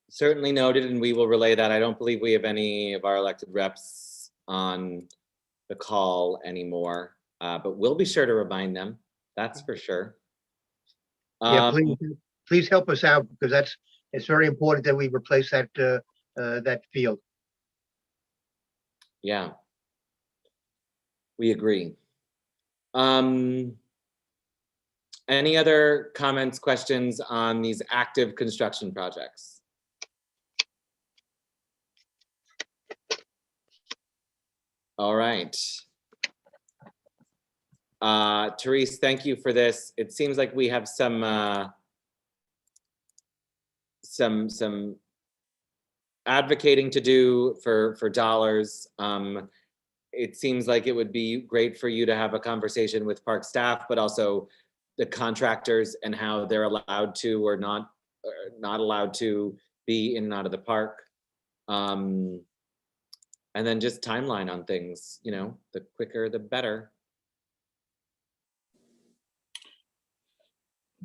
Certainly noted, and we will relay that. I don't believe we have any of our elected reps on the call anymore, but we'll be sure to remind them. That's for sure. Yeah, please help us out, because it's very important that we replace that that field. Yeah, we agree. Any other comments, questions on these active construction projects? All right. Therese, thank you for this. It seems like we have some advocating to do for dollars. It seems like it would be great for you to have a conversation with park staff, but also the contractors and how they're allowed to or not allowed to be in and out of the park. And then just timeline on things, you know, the quicker, the better.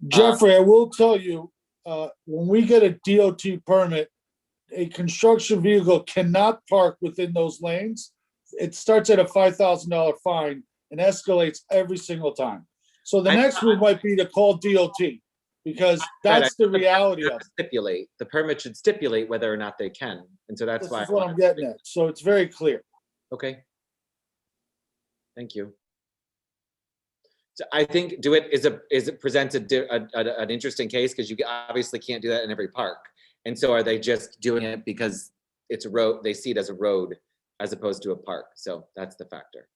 Jeffrey, I will tell you, when we get a DOT permit, a construction vehicle cannot park within those lanes. It starts at a $5,000 fine and escalates every single time. So the next move might be to call DOT, because that's the reality of it. Stipulate, the permit should stipulate whether or not they can. And so that's why. This is what I'm getting at. So it's very clear. Okay. Thank you. So I think it presents an interesting case, because you obviously can't do that in every park. And so are they just doing it because it's a road, they see it as a road as opposed to a park? So that's the factor.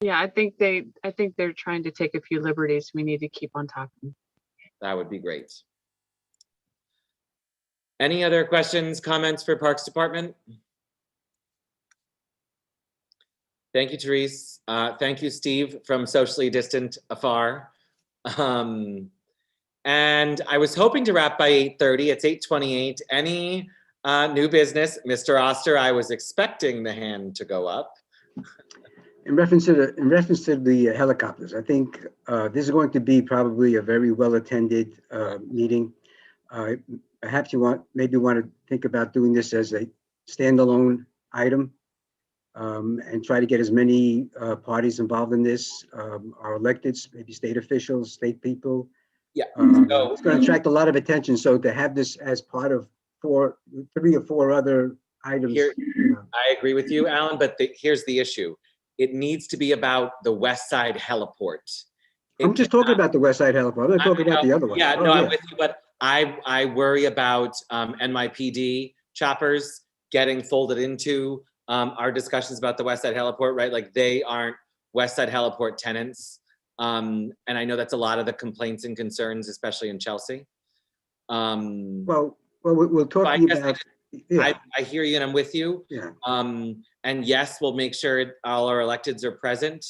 Yeah, I think they're trying to take a few liberties. We need to keep on top of them. That would be great. Any other questions, comments for Parks Department? Thank you, Therese. Thank you, Steve, from socially distant afar. And I was hoping to wrap by 8:30. It's 8:28. Any new business? Mr. Oster, I was expecting the hand to go up. In reference to the helicopters, I think this is going to be probably a very well-attended meeting. Perhaps you maybe want to think about doing this as a standalone item, and try to get as many parties involved in this, our electeds, maybe state officials, state people. Yeah, it's going to attract a lot of attention. So to have this as part of 3 or 4 other items. I agree with you, Alan, but here's the issue. It needs to be about the Westside Heliport. I'm just talking about the Westside Heliport. I'm not talking about the other one. Yeah, no, I'm with you, but I worry about NYPD choppers getting folded into our discussions about the Westside Heliport, right? Like, they aren't Westside Heliport tenants. And I know that's a lot of the complaints and concerns, especially in Chelsea. Well, we'll talk about. Yeah. I hear you and I'm with you. Yeah. And yes, we'll make sure all our electeds are present.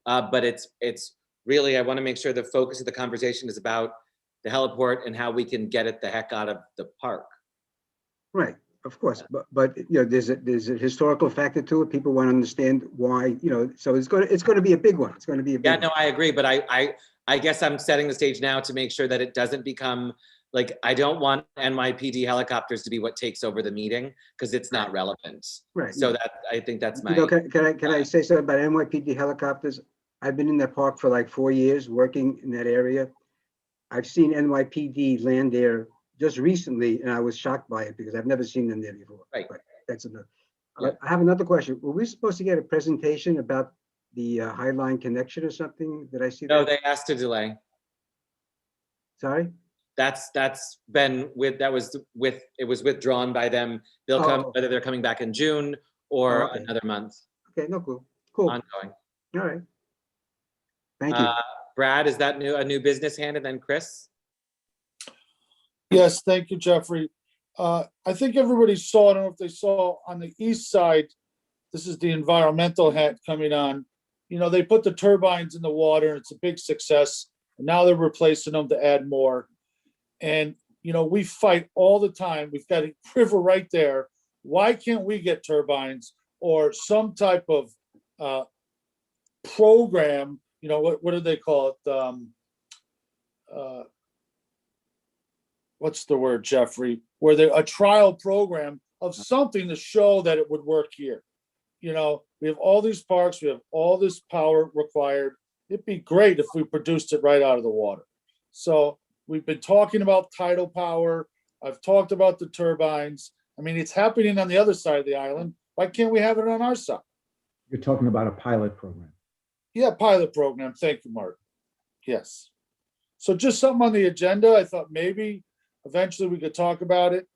But it's really, I want to make sure the focus of the conversation is about the heliport and how we can get it the heck out of the park. Right, of course, but you know, there's a historical factor to it. People want to understand why, you know, so it's going to be a big one. It's going to be a big one. No, I agree, but I guess I'm setting the stage now to make sure that it doesn't become like, I don't want NYPD helicopters to be what takes over the meeting, because it's not relevant. Right. So that, I think that's my. You know, can I say something about NYPD helicopters? I've been in that park for like 4 years, working in that area. I've seen NYPD land there just recently, and I was shocked by it because I've never seen them there before. Right. But that's another. I have another question. Were we supposed to get a presentation about the High Line connection or something? Did I see that? No, they asked to delay. Sorry? That's been it was withdrawn by them. They'll come, whether they're coming back in June or another month. Okay, no, cool. Ongoing. All right. Thank you. Brad, is that a new business hand? And then Chris? Yes, thank you, Jeffrey. I think everybody saw, I don't know if they saw on the east side, this is the environmental hat coming on. You know, they put the turbines in the water, and it's a big success. And now they're replacing them to add more. And, you know, we fight all the time. We've got a river right there. Why can't we get turbines or some type of program? You know, what do they call it? What's the word, Jeffrey? Where a trial program of something to show that it would work here. You know, we have all these parks, we have all this power required. It'd be great if we produced it right out of the water. So we've been talking about tidal power. I've talked about the turbines. I mean, it's happening on the other side of the island. Why can't we have it on our side? You're talking about a pilot program. Yeah, pilot program. Thank you, Martin. Yes. So just something on the agenda. I thought maybe eventually we could talk about it.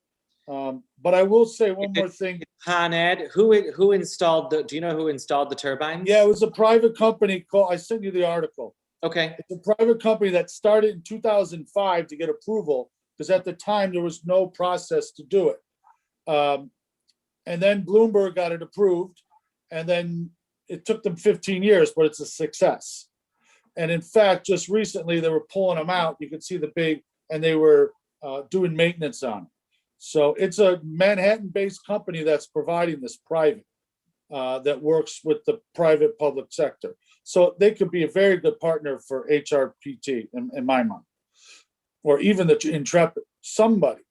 But I will say one more thing. Con Ed, who installed do you know who installed the turbines? Yeah, it was a private company called, I sent you the article. Okay. It's a private company that started in 2005 to get approval because at the time there was no process to do it. And then Bloomberg got it approved, and then it took them 15 years, but it's a success. And in fact, just recently they were pulling them out. You could see the big, and they were doing maintenance on it. So it's a Manhattan-based company that's providing this private that works with the private public sector. So they could be a very good partner for HRPT in my mind, or even the Intrepid, somebody.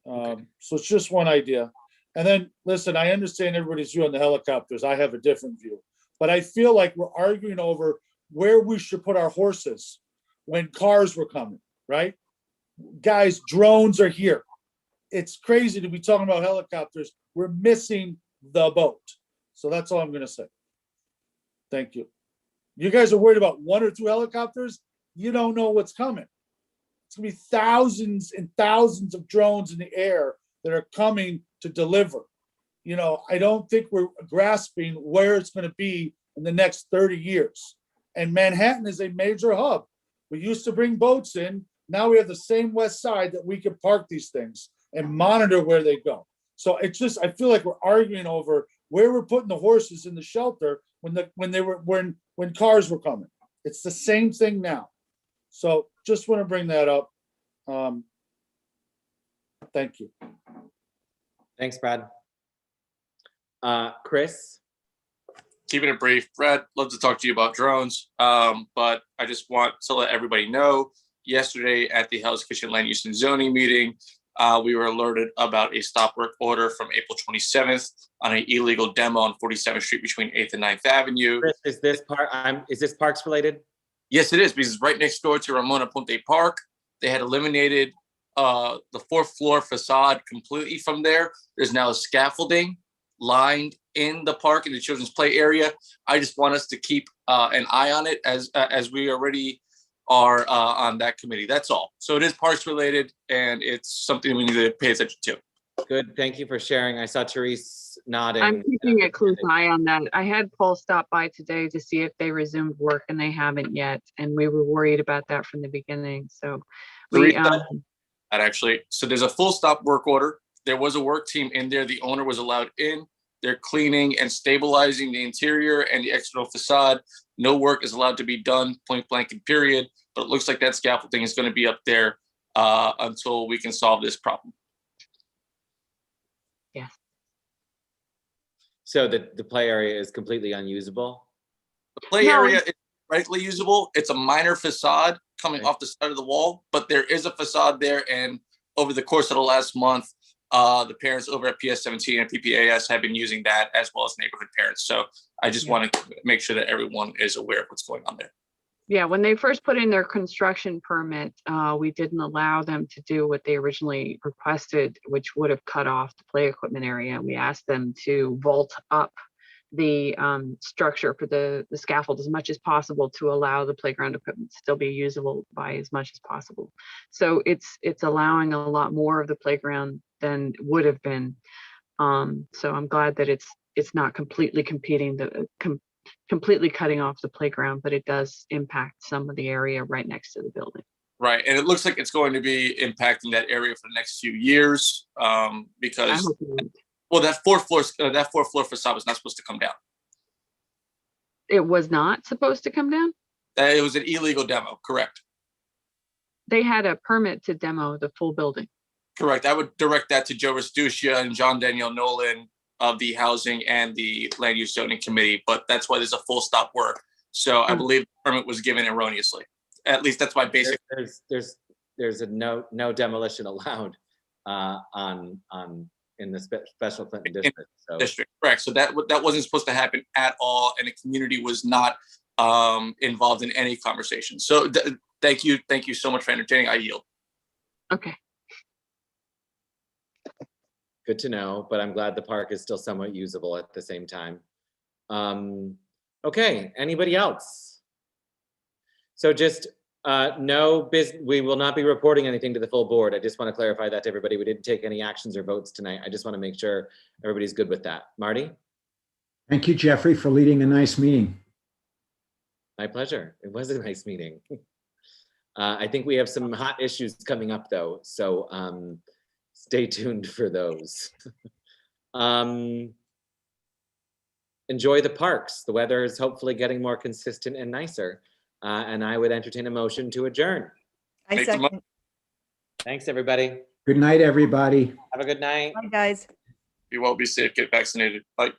So it's just one idea. And then, listen, I understand everybody's view on the helicopters. I have a different view. But I feel like we're arguing over where we should put our horses when cars were coming, right? Guys, drones are here. It's crazy to be talking about helicopters. We're missing the boat. So that's all I'm going to say. Thank you. You guys are worried about 1 or 2 helicopters. You don't know what's coming. It's going to be thousands and thousands of drones in the air that are coming to deliver. You know, I don't think we're grasping where it's going to be in the next 30 years. And Manhattan is a major hub. We used to bring boats in. Now we have the same west side that we can park these things and monitor where they go. So it's just, I feel like we're arguing over where we're putting the horses in the shelter when cars were coming. It's the same thing now. So just want to bring that up. Thank you. Thanks, Brad. Chris? Keeping it brief, Brad, love to talk to you about drones, but I just want to let everybody know, yesterday at the Hell's Kitchen Land Use and Zoning meeting, we were alerted about a stop work order from April 27th on an illegal demo on 47th Street between 8th and 9th Avenue. Chris, is this parks related? Yes, it is, because it's right next door to Ramona Ponte Park. They had eliminated the 4th floor facade completely from there. There's now a scaffolding lined in the park in the children's play area. I just want us to keep an eye on it as we already are on that committee. That's all. So it is parks related, and it's something we need to pay attention to. Good. Thank you for sharing. I saw Therese nodding. I'm keeping a close eye on that. I had Paul stop by today to see if they resumed work, and they haven't yet. And we were worried about that from the beginning. So we actually, so there's a full stop work order. There was a work team in there. The owner was allowed in. They're cleaning and stabilizing the interior and the external facade. No work is allowed to be done, point blank and period. But it looks like that scaffolding is going to be up there until we can solve this problem. Yeah. So the play area is completely unusable? The play area is rightly usable. It's a minor facade coming off the side of the wall, but there is a facade there. And over the course of the last month, the parents over at PS17 and PPAS have been using that, as well as neighborhood parents. So I just want to make sure that everyone is aware of what's going on there. Yeah, when they first put in their construction permit, we didn't allow them to do what they originally requested, which would have cut off the play equipment area. We asked them to vault up the structure for the scaffold as much as possible to allow the playground equipment to still be usable by as much as possible. So it's allowing a lot more of the playground than would have been. So I'm glad that it's not completely completely cutting off the playground, but it does impact some of the area right next to the building. Right, and it looks like it's going to be impacting that area for the next few years because, well, that fourth floor facade was not supposed to come down. It was not supposed to come down? It was an illegal demo, correct? They had a permit to demo the full building. Correct. I would direct that to Joe Restuccia and John Daniel Nolan of the Housing and the Land Use Zoning Committee, but that's why there's a full stop work. So I believe the permit was given erroneously. At least that's my basic. There's a no demolition allowed in the special Clinton district. So. District, correct. So that wasn't supposed to happen at all, and the community was not involved in any conversation. So thank you so much for entertaining. I yield. Okay. Good to know, but I'm glad the park is still somewhat usable at the same time. Okay, anybody else? So just we will not be reporting anything to the full board. I just want to clarify that to everybody. We didn't take any actions or votes tonight. I just want to make sure everybody's good with that. Marty? Thank you, Jeffrey, for leading a nice meeting. My pleasure. It was a nice meeting. I think we have some hot issues coming up though, so stay tuned for those. Enjoy the parks. The weather is hopefully getting more consistent and nicer. And I would entertain a motion to adjourn. I second. Thanks, everybody. Good night, everybody. Have a good night. Bye, guys. Be well, be safe, get vaccinated. Bye.